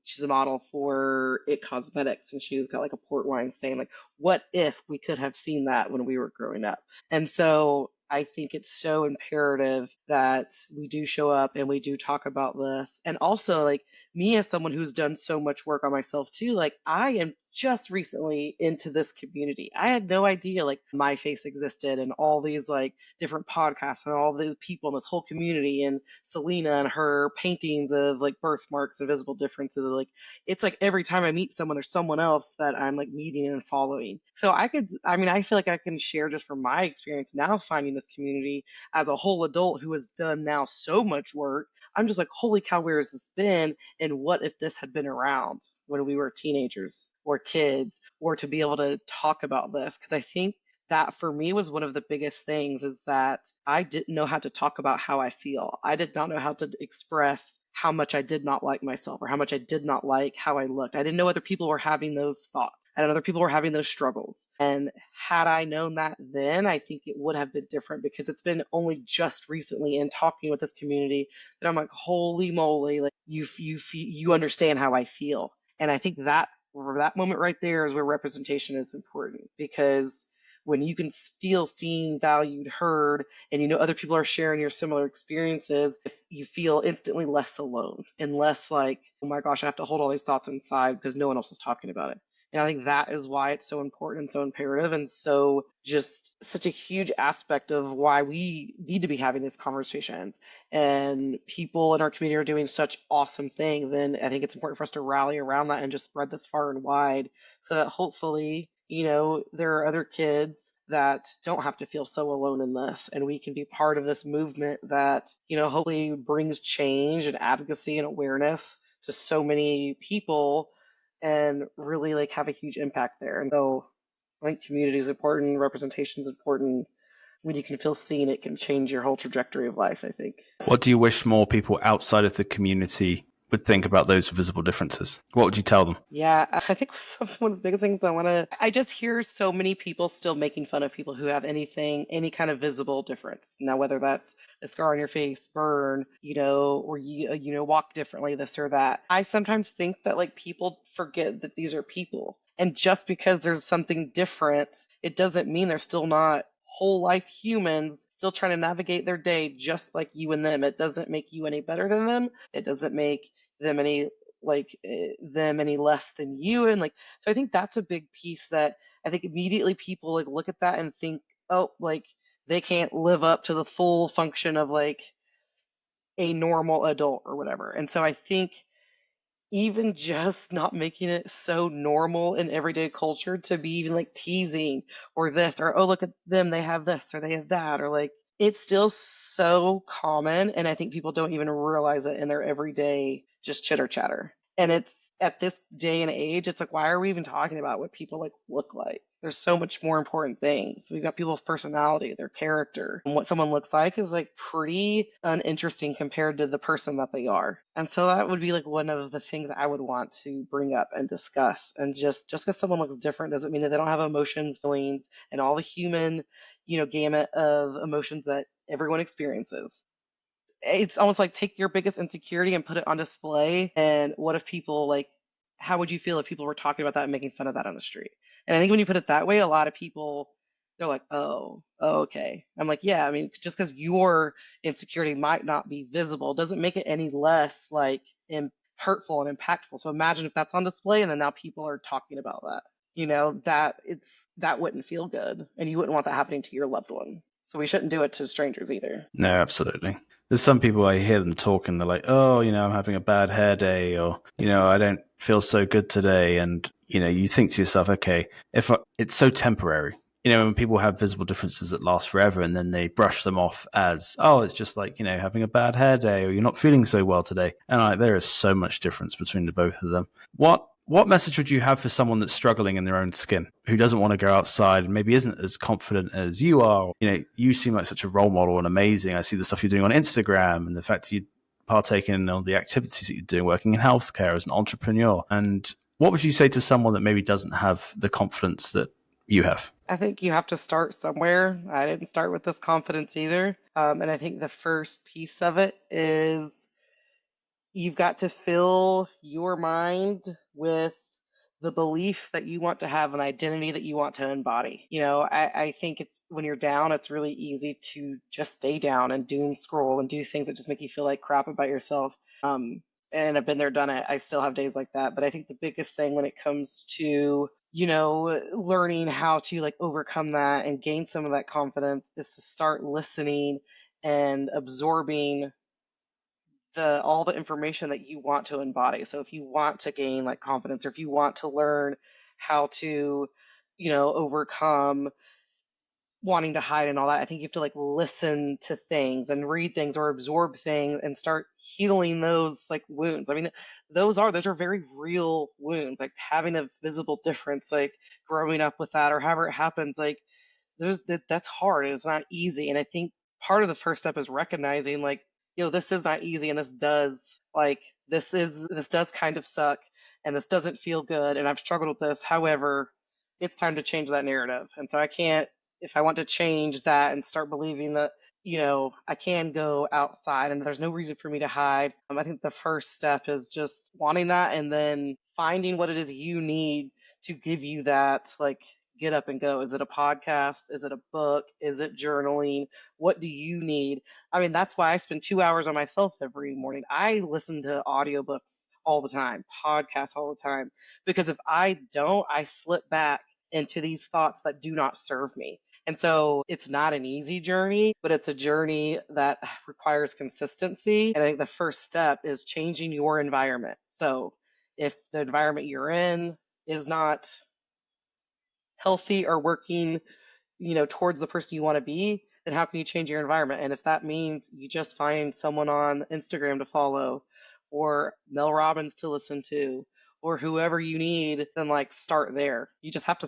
she's a model for It Cosmetics and she's got like a port wine saying like, what if we could have seen that when we were growing up? And so I think it's so imperative that we do show up and we do talk about this. And also like me as someone who's done so much work on myself too, like I am just recently into this community. I had no idea like my face existed and all these like different podcasts and all these people in this whole community and Selena and her paintings of like birthmarks and visible differences. Like it's like every time I meet someone, there's someone else that I'm like meeting and following. So I feel like I can share just from my experience now finding this community as a whole adult who has done now so much work. I'm just like, holy cow, where has this been? And what if this had been around when we were teenagers or kids, or to be able to talk about this? Because I think that for me was one of the biggest things is that I didn't know how to talk about how I feel. I did not know how to express how much I did not like myself or how much I did not like how I looked. I didn't know other people were having those thoughts and other people were having those struggles. And had I known that then, I think it would have been different because it's been only just recently in talking with this community that I'm like, holy moly, like you understand how I feel. And I think that moment right there is where representation is important because when you can feel seen, valued, heard, and other people are sharing your similar experiences, you feel instantly less alone and less like, oh my gosh, I have to hold all these thoughts inside because no one else is talking about it. And I think that is why it's so important and so imperative and so just such a huge aspect of why we need to be having these conversations. And people in our community are doing such awesome things. And I think it's important for us to rally around that and just spread this far and wide so that hopefully, there are other kids that don't have to feel so alone in this. And we can be part of this movement that, hopefully brings change and advocacy and awareness to so many people and really like have a huge impact there. And so I think community is important, representation is important. When you can feel seen, it can change your whole trajectory of life, I think. What do you wish more people outside of the community would think about those visible differences? What would you tell them? Yeah, I think one of the biggest things I just hear so many people still making fun of people who have any kind of visible difference. Now, whether that's a scar on your face, burn, or walk differently, this or that. I sometimes think that like people forget that these are people. And just because there's something different, it doesn't mean they're still not whole life humans still trying to navigate their day just like you and them. It doesn't make you any better than them. It doesn't make them any less than you and like so I think that's a big piece that I think immediately people like look at that and think, oh, like they can't live up to the full function of like a normal adult or whatever. And so I think even just not making it so normal in everyday culture to be even like teasing or this or oh look at them, they have this or they have that, or like it's still so common and I think people don't even realize it in their everyday just chitter chatter. And it's at this day and age, it's like why are we even talking about what people like look like? There's so much more important things. We've got people's personality, their character, and what someone looks like is like pretty uninteresting compared to the person that they are. And so that would be like one of the things I would want to bring up and discuss. And just because someone looks different doesn't mean that they don't have emotions, feelings, and all the human, gamut of emotions that everyone experiences. It's almost like take your biggest insecurity and put it on display. And what if people like, how would you feel if people were talking about that and making fun of that on the street? And I think when you put it that way, a lot of people, they're like, oh, okay. I'm like, yeah, I mean, just because your insecurity might not be visible doesn't make it any less like hurtful and impactful. So imagine if that's on display and then now people are talking about that. That wouldn't feel good. And you wouldn't want that happening to your loved one. So we shouldn't do it to strangers either. No, absolutely. There's some people I hear them talking, they're like, oh, I'm having a bad hair day, or, I don't feel so good today. And, you think to yourself, okay, it's so temporary. when people have visible differences that last forever and then they brush them off as, oh, it's just like, having a bad hair day or you're not feeling so well today. And there is so much difference between the both of them. What message would you have for someone that's struggling in their own skin, who doesn't want to go outside and maybe isn't as confident as you are? You seem like such a role model and amazing. I see the stuff you're doing on Instagram and the fact that you partake in all the activities that you're doing, working in healthcare as an entrepreneur. And what would you say to someone that maybe doesn't have the confidence that you have? I think you have to start somewhere. I didn't start with this confidence either. And I think the first piece of it is you've got to fill your mind with the belief that you want to have an identity that you want to embody. I think it's when you're down, it's really easy to just stay down and doom scroll and do things that just make you feel like crap about yourself. And I've been there, done it. I still have days like that. But I think the biggest thing when it comes to, learning how to like overcome that and gain some of that confidence is to start listening and absorbing all the information that you want to embody. So if you want to gain like confidence, or if you want to learn how to, overcome wanting to hide and all that, I think you have to like listen to things and read things or absorb things and start healing those like wounds. I mean, those are very real wounds, like having a visible difference, like growing up with that or however it happens, like that's hard and it's not easy. And I think part of the first step is recognizing like, this is not easy and this does kind of suck and this doesn't feel good and I've struggled with this. However, it's time to change that narrative. And so I can't, if I want to change that and start believing that, I can go outside and there's no reason for me to hide. I think the first step is just wanting that and then finding what it is you need to give you that, like, get up and go. Is it a podcast? Is it a book? Is it journaling? What do you need? I mean, that's why I spend 2 hours on myself every morning. I listen to audiobooks all the time, podcasts all the time, because if I don't, I slip back into these thoughts that do not serve me. And so it's not an easy journey, but it's a journey that requires consistency. And I think the first step is changing your environment. So if the environment you're in is not healthy or working, towards the person you want to be, then how can you change your environment? And if that means you just find someone on Instagram to follow or Mel Robbins to listen to or whoever you need, then like start there. You just have to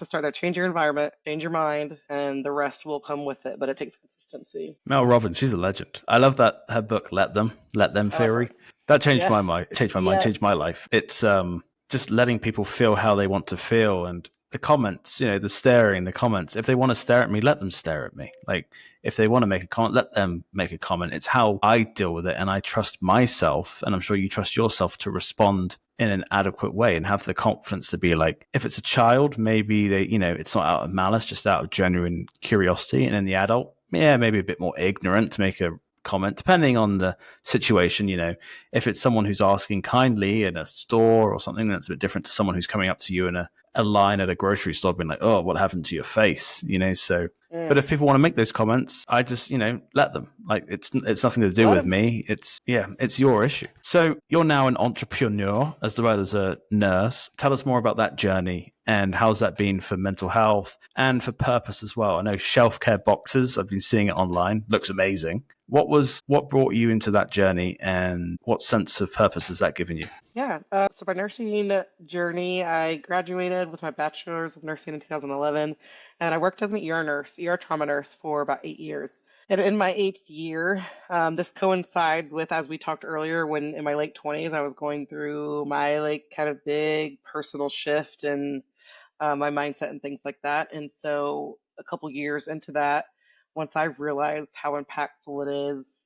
start there. Change your environment, change your mind, and the rest will come with it. But it takes consistency. Mel Robbins, she's a legend. I love that her book, Let Them Uh, Theory. That changed my yes. mind. It changed my mind, Yep. changed my life. It's just letting people feel how they want to feel, and the comments, the staring, the comments. If they want to stare at me, let them stare at me. Like if they want to make a comment, let them make a comment. It's how I deal with it, and I trust myself, and I'm sure you trust yourself to respond in an adequate way and have the confidence to be like, if it's a child, maybe they, it's not out of malice, just out of genuine curiosity. And then the adult, yeah, maybe a bit more ignorant to make a comment, depending on the situation. If it's someone who's asking kindly in a store or something, that's a bit different to someone who's coming up to you in a line at a grocery store being like, oh, what happened to your face? So, but Mm. if people want to make those comments, I just, let them. Like it's nothing to do Let with him. me. It's your issue. So you're now an entrepreneur as well as a nurse. Tell us more about that journey and how's that been for mental health and for purpose as well. I know shelf care boxes. I've been seeing it online. Looks amazing. What brought you into that journey and what sense of purpose has that given you? Yeah. So my nursing journey, I graduated with my bachelor's of nursing in 2011, and I worked as an ER nurse, ER trauma nurse for about 8 years. And in my eighth year, this coincides with, as we talked earlier, when in my late 20s, I was going through my like kind of big personal shift and my mindset and things like that. And so a couple years into that, once I realized how impactful it is,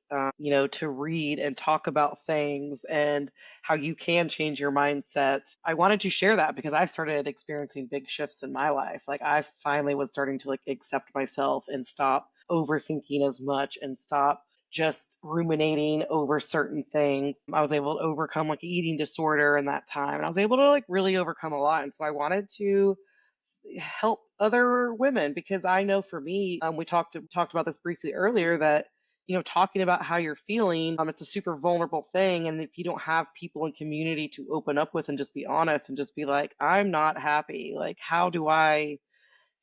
to read and talk about things and how you can change your mindset, I wanted to share that because I started experiencing big shifts in my life. Like I finally was starting to like accept myself and stop overthinking as much and stop just ruminating over certain things. I was able to overcome like eating disorder in that time. And I was able to like really overcome a lot. And so I wanted to help other women because I know for me, we talked about this briefly earlier that talking about how you're feeling, it's a super vulnerable thing, and if you don't have people in community to open up with and just be honest and just be like, I'm not happy. Like, how do I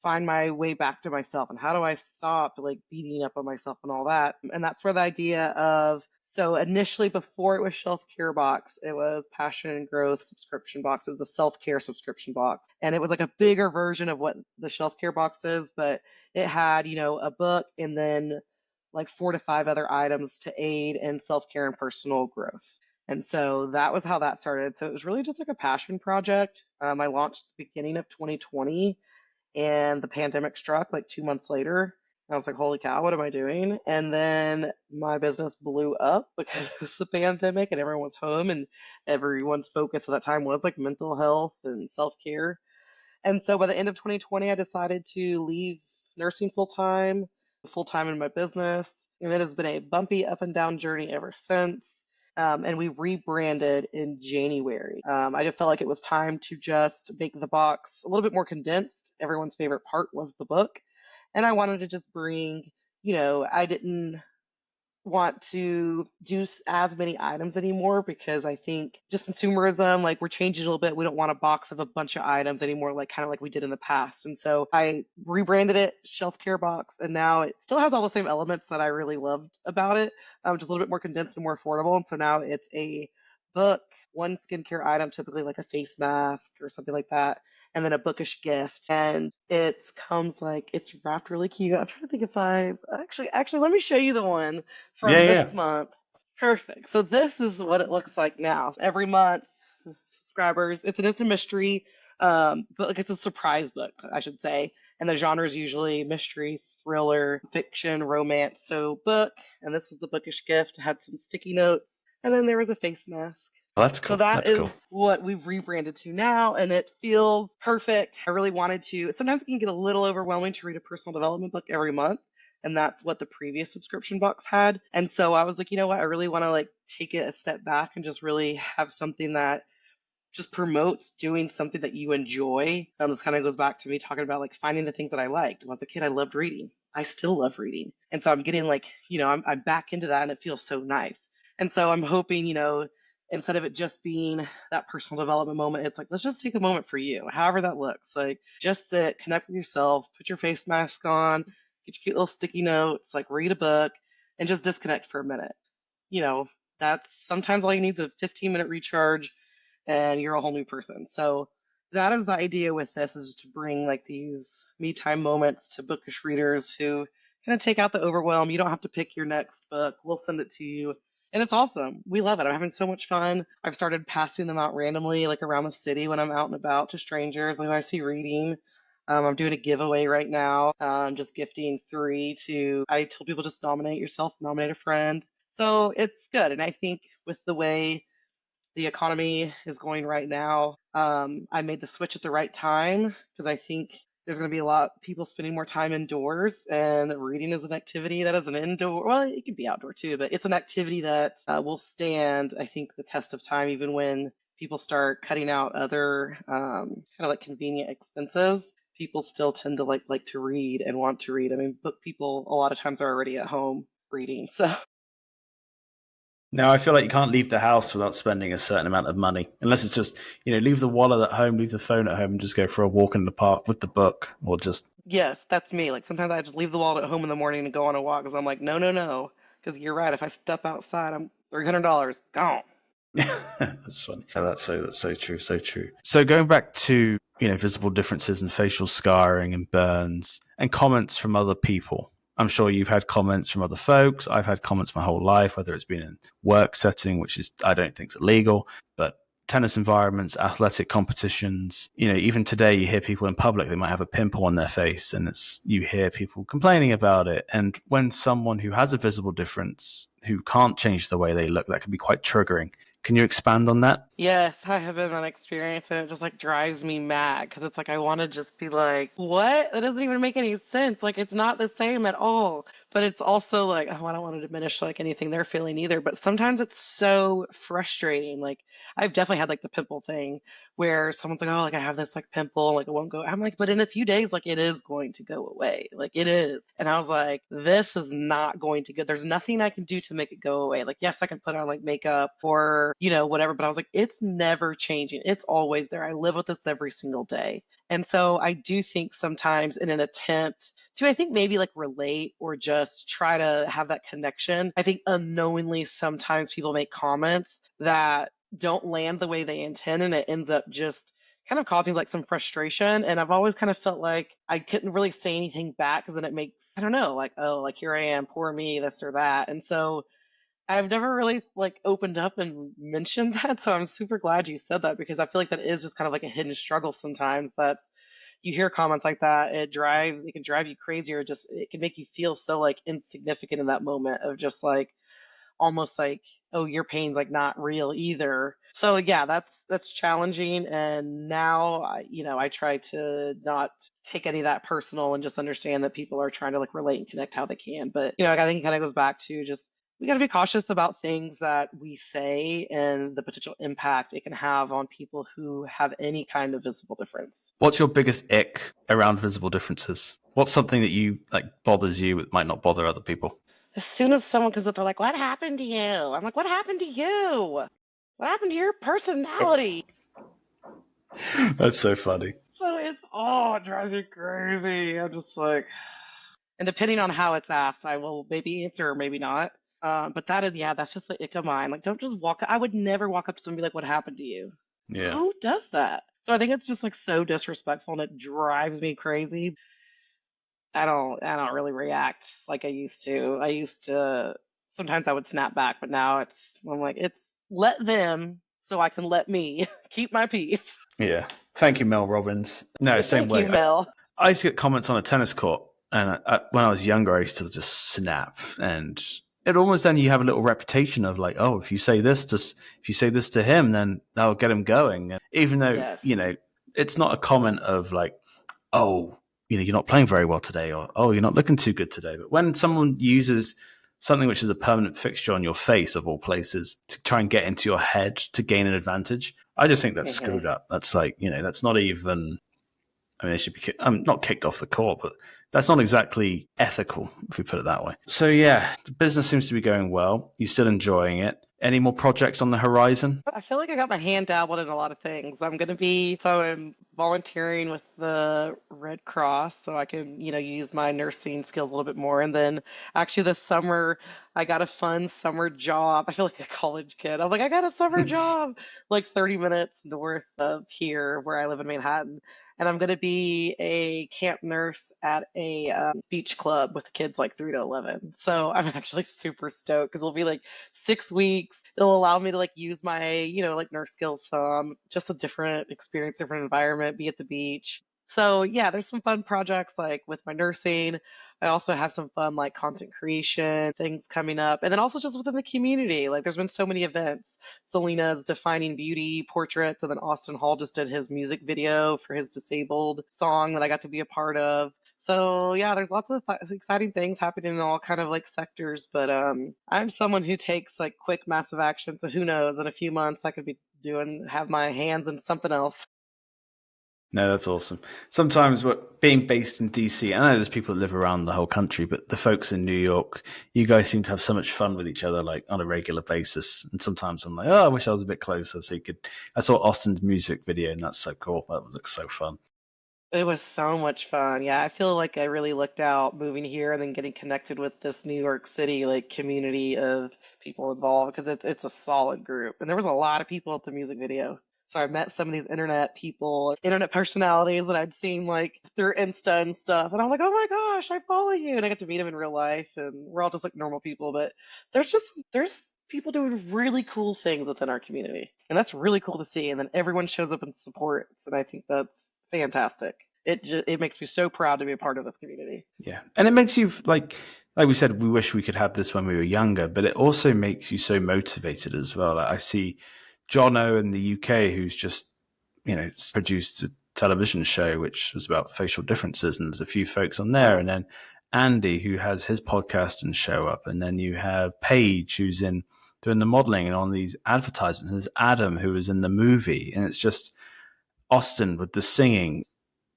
find my way back to myself and how do I stop like beating up on myself and all that. And that's where the idea of, so initially before it was Shelf Care Box, it was Passion and Growth subscription box. It was a self-care subscription box. And it was like a bigger version of what the Shelf Care Box is, but it had, a book and then like 4 to 5 other items to aid in self-care and personal growth. And so that was how that started. So it was really just like a passion project. I launched the beginning of 2020 and the pandemic struck like 2 months later. I was like, holy cow, what am I doing? And then my business blew up because it was the pandemic and everyone was home and everyone's focus at that time was like mental health and self-care. And so by the end of 2020, I decided to leave nursing full time in my business. And it has been a bumpy up and down journey ever since. And we rebranded in January. I just felt like it was time to just make the box a little bit more condensed. Everyone's favorite part was the book. And I wanted to just bring, I didn't want to do as many items anymore because I think just consumerism, like we're changing a little bit. We don't want a box of a bunch of items anymore, like kind of like we did in the past. And so I rebranded it Shelf Care Box, and now it still has all the same elements that I really loved about it, just a little bit more condensed and more affordable. And so now it's a book, one skincare item, typically like a face mask or something like that, and then a bookish gift. And it comes like it's wrapped really cute. I'm trying to think if I've actually let me show you the one Yeah, from yeah. this month. Perfect. So this is what it looks like now. Every month, subscribers, it's a mystery, but like it's a surprise book, I should say. And the genre is usually mystery, thriller, fiction, romance. So book, and this is the bookish gift. It had some sticky notes, and then there was a face mask. Oh, that's So cool. that That's is cool. what we've rebranded to now, and it feels perfect. I really wanted to. Sometimes it can get a little overwhelming to read a personal development book every month, and that's what the previous subscription box had. And so I was like, you know what? I really want to like take it a step back and just really have something that just promotes doing something that you enjoy. This kind of goes back to me talking about like finding the things that I liked. When I was a kid, I loved reading. I still love reading. And so I'm getting like, I'm back into that and it feels so nice. And so I'm hoping, instead of it just being that personal development moment, it's like, let's just take a moment for you, however that looks. Like just sit, connect with yourself, put your face mask on, get your cute little sticky notes, like read a book and just disconnect for a minute. You know, that's sometimes all you need is a 15-minute recharge and you're a whole new person. So that is the idea with this, is to bring like these me time moments to bookish readers who kind of take out the overwhelm. You don't have to pick your next book. We'll send it to you. And it's awesome. We love it. I'm having so much fun. I've started passing them out randomly, like around the city when I'm out and about to strangers who I see reading. I'm doing a giveaway right now. Just gifting 3 to, I told people just nominate yourself, nominate a friend. So it's good. And I think with the way the economy is going right now. I made the switch at the right time because I think there's going to be a lot of people spending more time indoors, and reading is an activity that is an indoor. Well, it could be outdoor too, but it's an activity that will stand, I think, the test of time, even when people start cutting out other kind of like convenient expenses. People still tend to like to read and want to read. I mean, book people a lot of times are already at home reading, so. Now, I feel like you can't leave the house without spending a certain amount of money, unless it's just, leave the wallet at home, leave the phone at home, and just go for a walk in the park with the book, or just. Yes, that's me. Like sometimes I just leave the wallet at home in the morning and go on a walk because I'm like, no, no, no. Because you're right. If I step outside, I'm $300 gone. That's funny. Oh, that's so true, so true. So going back to visible differences in facial scarring and burns and comments from other people. I'm sure you've had comments from other folks. I've had comments my whole life, whether it's been in work setting, which is I don't think is illegal, but tennis environments, athletic competitions. Even today you hear people in public, they might have a pimple on their face, and you hear people complaining about it. And when someone who has a visible difference, who can't change the way they look, that can be quite triggering. Can you expand on that? Yes, I have been that experience, and it just like drives me mad because it's like I want to just be like, what? That doesn't even make any sense. Like it's not the same at all. But it's also like, oh, I don't want to diminish like anything they're feeling either. But sometimes it's so frustrating. Like I've definitely had like the pimple thing where someone's like, oh, like I have this like pimple, like it won't go. I'm like, but in a few days, like it is going to go away. Like it is. And I was like, this is not going to go. There's nothing I can do to make it go away. Like, yes, I can put on like makeup or, whatever. But I was like, it's never changing. It's always there. I live with this every single day. And so I do think sometimes in an attempt to, I think maybe like relate or just try to have that connection, I think unknowingly sometimes people make comments that don't land the way they intend and it ends up just kind of causing like some frustration. And I've always kind of felt like I couldn't really say anything back because then it makes, I don't know, like, oh, like here I am, poor me, this or that. And so I've never really like opened up and mentioned that. So I'm super glad you said that because I feel like that is just kind of like a hidden struggle sometimes that you hear comments like that. It can drive you crazy or just, it can make you feel so like insignificant in that moment of just like, almost like, oh, your pain's like not real either. So yeah, that's challenging. And now I try to not take any of that personal and just understand that people are trying to like relate and connect how they can. But I think it kind of goes back to just we got to be cautious about things that we say and the potential impact it can have on people who have any kind of visible difference. What's your biggest ick around visible differences? What's something that you like bothers you that might not bother other people? As soon as someone comes up, they're like, "What happened to you?" I'm like, "What happened to you? What happened to your personality?" That's so funny. So it drives me crazy. I'm just like, and depending on how it's asked, I will maybe answer or maybe not. But that is, yeah, that's just the ick of mine. Like, don't just walk. I would never walk up to someone and be like, "What happened to you?" Yeah. Who does that? So I think it's just like so disrespectful and it drives me crazy. I don't really react like I used to. I used to sometimes I would snap back, but now I'm like, it's let them so I can let me keep my peace. Yeah. Thank you, Mel Robbins. No, same Thank you, way. Mel. I used to get comments on a tennis court, and when I was younger, I used to just snap, and it almost then you have a little reputation of like, oh, if you say this to him, then that'll get him going. And even though Yes. it's not a comment of like, oh, you're not playing very well today, or oh, you're not looking too good today. But when someone uses something which is a permanent fixture on your face of all places to try and get into your head to gain an advantage, I just think that's Hmm. screwed up. That's like, that's not even. I mean, they should be not kicked off the court, but that's not exactly ethical, if we put it that way. So, yeah, the business seems to be going well. You're still enjoying it. Any more projects on the horizon? I feel like I got my hand dabbled in a lot of things. I'm volunteering with the Red Cross so I can, use my nursing skills a little bit more. And then actually this summer, I got a fun summer job. I feel like a college kid. I'm like, I got a summer job like 30 minutes north of here where I live in Manhattan. And I'm going to be a camp nurse at a beach club with kids like 3 to 11. So I'm actually super stoked because it'll be like 6 weeks. It'll allow me to like use my, like nurse skills some, just a different experience, different environment, be at the beach. So yeah, there's some fun projects like with my nursing. I also have some fun like content creation things coming up. And then also just within the community. Like there's been so many events. Selena's Defining Beauty portraits, and then Austin Hall just did his music video for his disabled song that I got to be a part of. So yeah, there's lots of exciting things happening in all kind of like sectors, but I'm someone who takes like quick, massive action. So who knows? In a few months, I could be have my hands in something else. No, that's awesome. Sometimes being based in DC, I know there's people that live around the whole country, but the folks in New York, you guys seem to have so much fun with each other, like on a regular basis. And sometimes I'm like, oh, I wish I was a bit closer so you could. I saw Austin's music video, and that's so cool. That looks so fun. It was so much fun. Yeah, I feel like I really looked out moving here and then getting connected with this New York City like community of people involved because it's a solid group. And there was a lot of people at the music video. So I met some of these internet people, internet personalities that I'd seen like through Insta and stuff. And I'm like, oh my gosh, I follow you. And I got to meet them in real life and we're all just like normal people. But there's people doing really cool things within our community. And that's really cool to see. And then everyone shows up and supports. And I think that's fantastic. It makes me so proud to be a part of this community. Yeah, and it makes you like we said, we wish we could have this when we were younger, but it also makes you so motivated as well. Like I see Jono in the UK, who's just produced a television show which was about facial differences, and there's a few folks on there, Wow. and then Andy, who has his podcast and show up, and then you have Paige, who's in doing the modeling and on these advertisements, and there's Adam, who was in the movie, and it's just Austin with the singing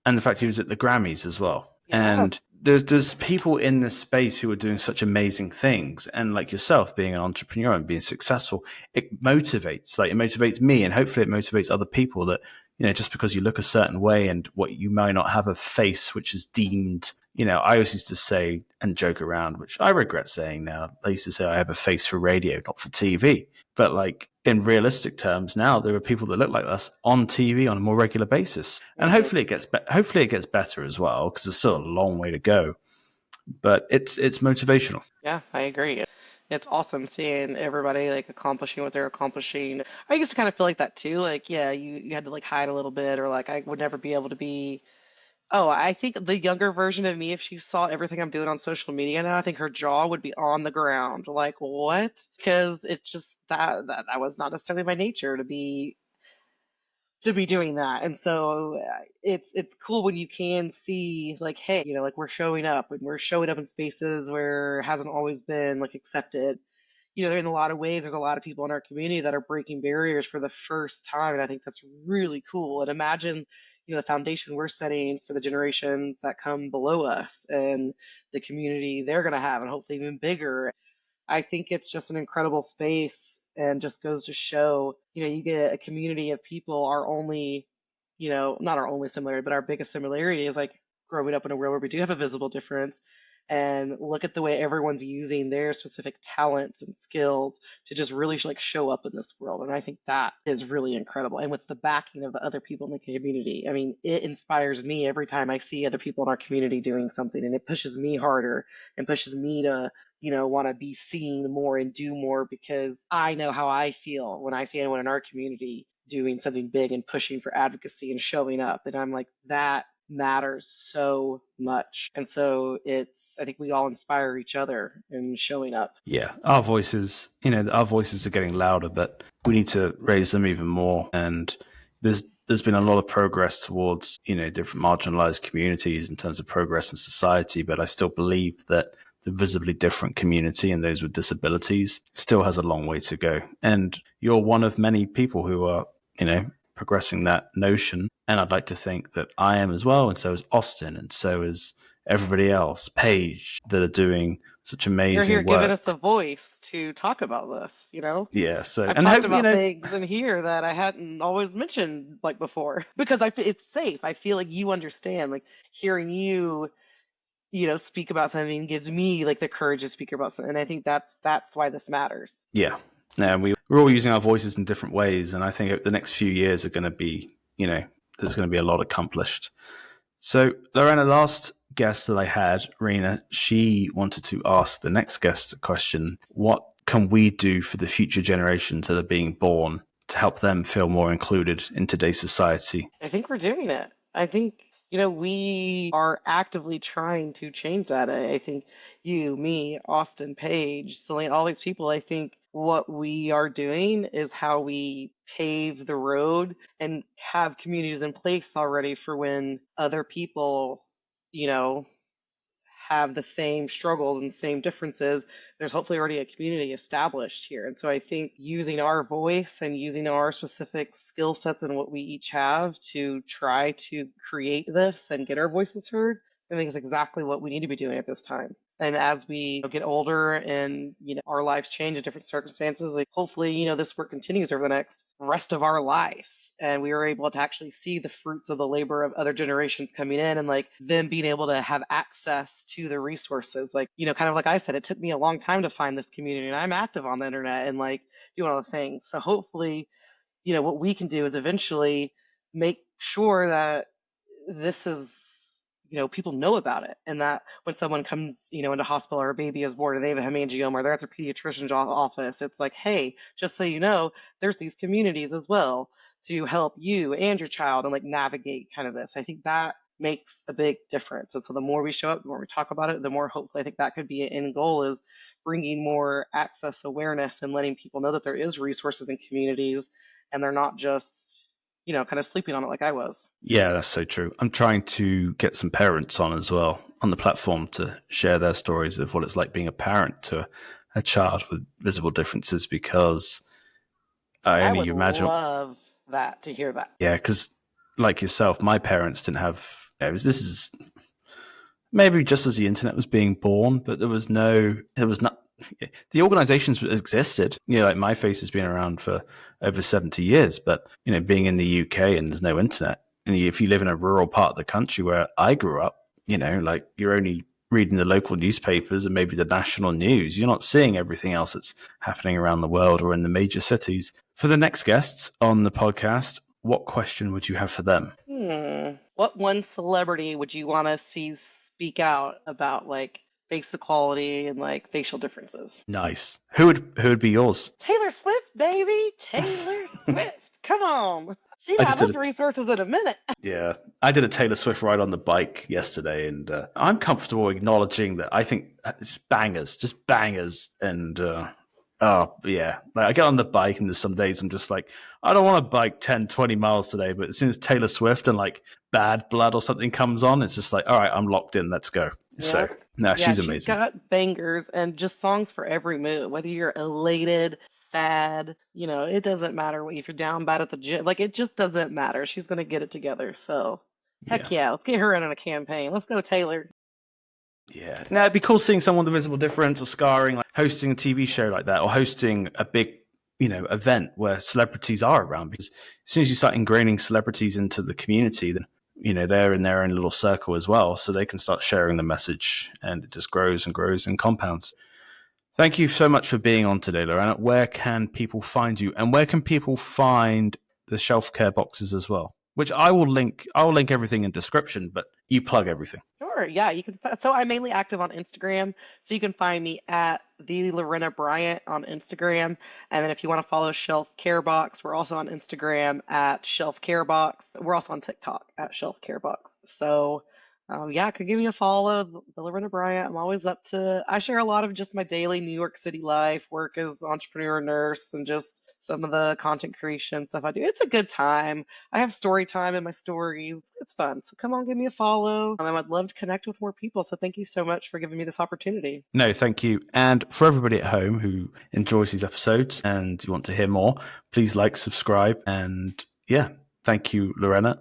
and the fact he was at the Grammys as well. Yeah. And there's people in this space who are doing such amazing things, and like yourself being an entrepreneur and being successful, it motivates me, and hopefully it motivates other people that, just because you look a certain way and what you might not have a face which is deemed, I always used to say and joke around, which I regret saying now. I used to say I have a face for radio, not for TV. But like in realistic terms, now there are people that look like us on TV on a more regular basis, and Hmm. hopefully it gets better as well, because there's still a long way to go. But it's motivational. Yeah, I agree. It's awesome seeing everybody like accomplishing what they're accomplishing. I used to kind of feel like that too. Like, yeah, you had to like hide a little bit, or like I would never be able to be. Oh, I think the younger version of me, if she saw everything I'm doing on social media now, I think her jaw would be on the ground. Like, what? Because it's just that was not necessarily my nature to be doing that. And so it's cool when you can see like, hey, like we're showing up and we're showing up in spaces where it hasn't always been like accepted. In a lot of ways, there's a lot of people in our community that are breaking barriers for the first time, and I think that's really cool. And imagine, the foundation we're setting for the generations that come below us and the community they're going to have, and hopefully even bigger. I think it's just an incredible space and just goes to show, you get a community of people, our only, not our only similarity, but our biggest similarity is like growing up in a world where we do have a visible difference. And look at the way everyone's using their specific talents and skills to just really like show up in this world. And I think that is really incredible. And with the backing of the other people in the community, I mean, it inspires me every time I see other people in our community doing something, and it pushes me harder and pushes me to want to be seen more and do more, because I know how I feel when I see anyone in our community doing something big and pushing for advocacy and showing up. And I'm like, that matters so much. And so I think we all inspire each other in showing up. Yeah, our voices are getting louder, but we need to raise them even more. And there's been a lot of progress towards different marginalized communities in terms of progress in society, but I still believe that the visibly different community and those with disabilities still has a long way to go. And you're one of many people who are progressing that notion. And I'd like to think that I am as well, and so is Austin, and so is everybody else, Paige, that are doing such You're here amazing giving work. us a voice to talk about this. Yeah. So, I've and talked hopefully, about things in here that I hadn't always mentioned like before because it's safe. I feel like you understand. Like hearing you, speak about something gives me like the courage to speak about something. And I think that's why this matters. yeah. No, we're all using our voices in different ways, and I think the next few years are going to be, there's going to be a lot accomplished. So, Lorena, last guest that I had, Rena, she wanted to ask the next guest a question. What can we do for the future generations that are being born to help them feel more included in today's society? I think we're doing it. I think, we are actively trying to change that. I think you, me, Austin, Paige, Celine, all these people, I think what we are doing is how we pave the road and have communities in place already for when other people, you know, have the same struggles and same differences, there's hopefully already a community established here. And so I think using our voice and using our specific skill sets and what we each have to try to create this and get our voices heard, I think is exactly what we need to be doing at this time. And as we get older and our lives change in different circumstances, like hopefully this work continues over the next rest of our lives, and we were able to actually see the fruits of the labor of other generations coming in, and like them being able to have access to the resources. Like kind of like I said, it took me a long time to find this community, and I'm active on the internet and like doing all the things. So hopefully what we can do is eventually make sure that this is people know about it, and that when someone comes into hospital or a baby is born and they have a hemangioma or they're at their pediatrician's office, it's like, hey, just so you know, there's these communities as well to help you and your child and like navigate kind of this. I think that makes a big difference. And so the more we show up, the more we talk about it, the more hopefully I think that could be an end goal, is bringing more access awareness and letting people know that there is resources and communities, and they're not just kind of sleeping on it like I was. Yeah, that's so true. I'm trying to get some parents on as well on the platform to share their stories of what it's like being a parent to a child with visible differences, because I I only would imagine, love that to hear that. yeah, because like yourself, my parents didn't have, this is maybe just as the internet was being born, but there was not. The organizations existed. Like MyFace has been around for over 70 years, but being in the UK and there's no internet, and if you live in a rural part of the country where I grew up, like you're only reading the local newspapers and maybe the national news. You're not seeing everything else that's happening around the world or in the major cities. For the next guests on the podcast, what question would you have for them? What one celebrity would you want to see speak out about like face equality and like facial differences? Nice. Who would be yours? Taylor Swift, baby. Taylor Swift. Come on. She I didn't have just did those resources in a minute. Yeah, I did a Taylor Swift ride on the bike yesterday, and I'm comfortable acknowledging that I think it's bangers, just bangers, and oh yeah, like I get on the bike, and there's some days I'm just like, I don't want to bike 10, 20 miles today, but as soon as Taylor Swift and like Bad Blood or something comes on, it's just like, all right, I'm locked in, let's go. So Yep. no, Yeah, she's she's amazing. got bangers and just songs for every mood. Whether you're elated, sad, it doesn't matter if you're down bad at the gym. Like it just doesn't matter. She's gonna get it together. So heck Yeah. yeah, let's get her in on a campaign. Let's go, Taylor. Yeah. Now it'd be cool seeing someone with a visible difference or scarring, like hosting a TV show like that, or hosting a big, event where celebrities are around. Because as soon as you start ingraining celebrities into the community, then they're in their own little circle as well, so they can start sharing the message, and it just grows and grows and compounds. Thank you so much for being on today, Lorena. Where can people find you, and where can people find the shelf care boxes as well? Which I will link. I will link everything in description, but you plug everything. Sure, yeah, you can. So I'm mainly active on Instagram, so you can find me at the Lorena Bryant on Instagram. And then if you want to follow Shelf Care Box, we're also on Instagram at Shelf Care Box. We're also on TikTok at Shelf Care Box. So yeah, could give me a follow, the Lorena Bryant. I'm always up to. I share a lot of just my daily New York City life, work as entrepreneur nurse, and just some of the content creation stuff I do. It's a good time. I have story time in my stories. It's fun. So come on, give me a follow. And I would love to connect with more people. So thank you so much for giving me this opportunity. No, thank you. And for everybody at home who enjoys these episodes and you want to hear more, please like, subscribe, and yeah, thank you, Lorena.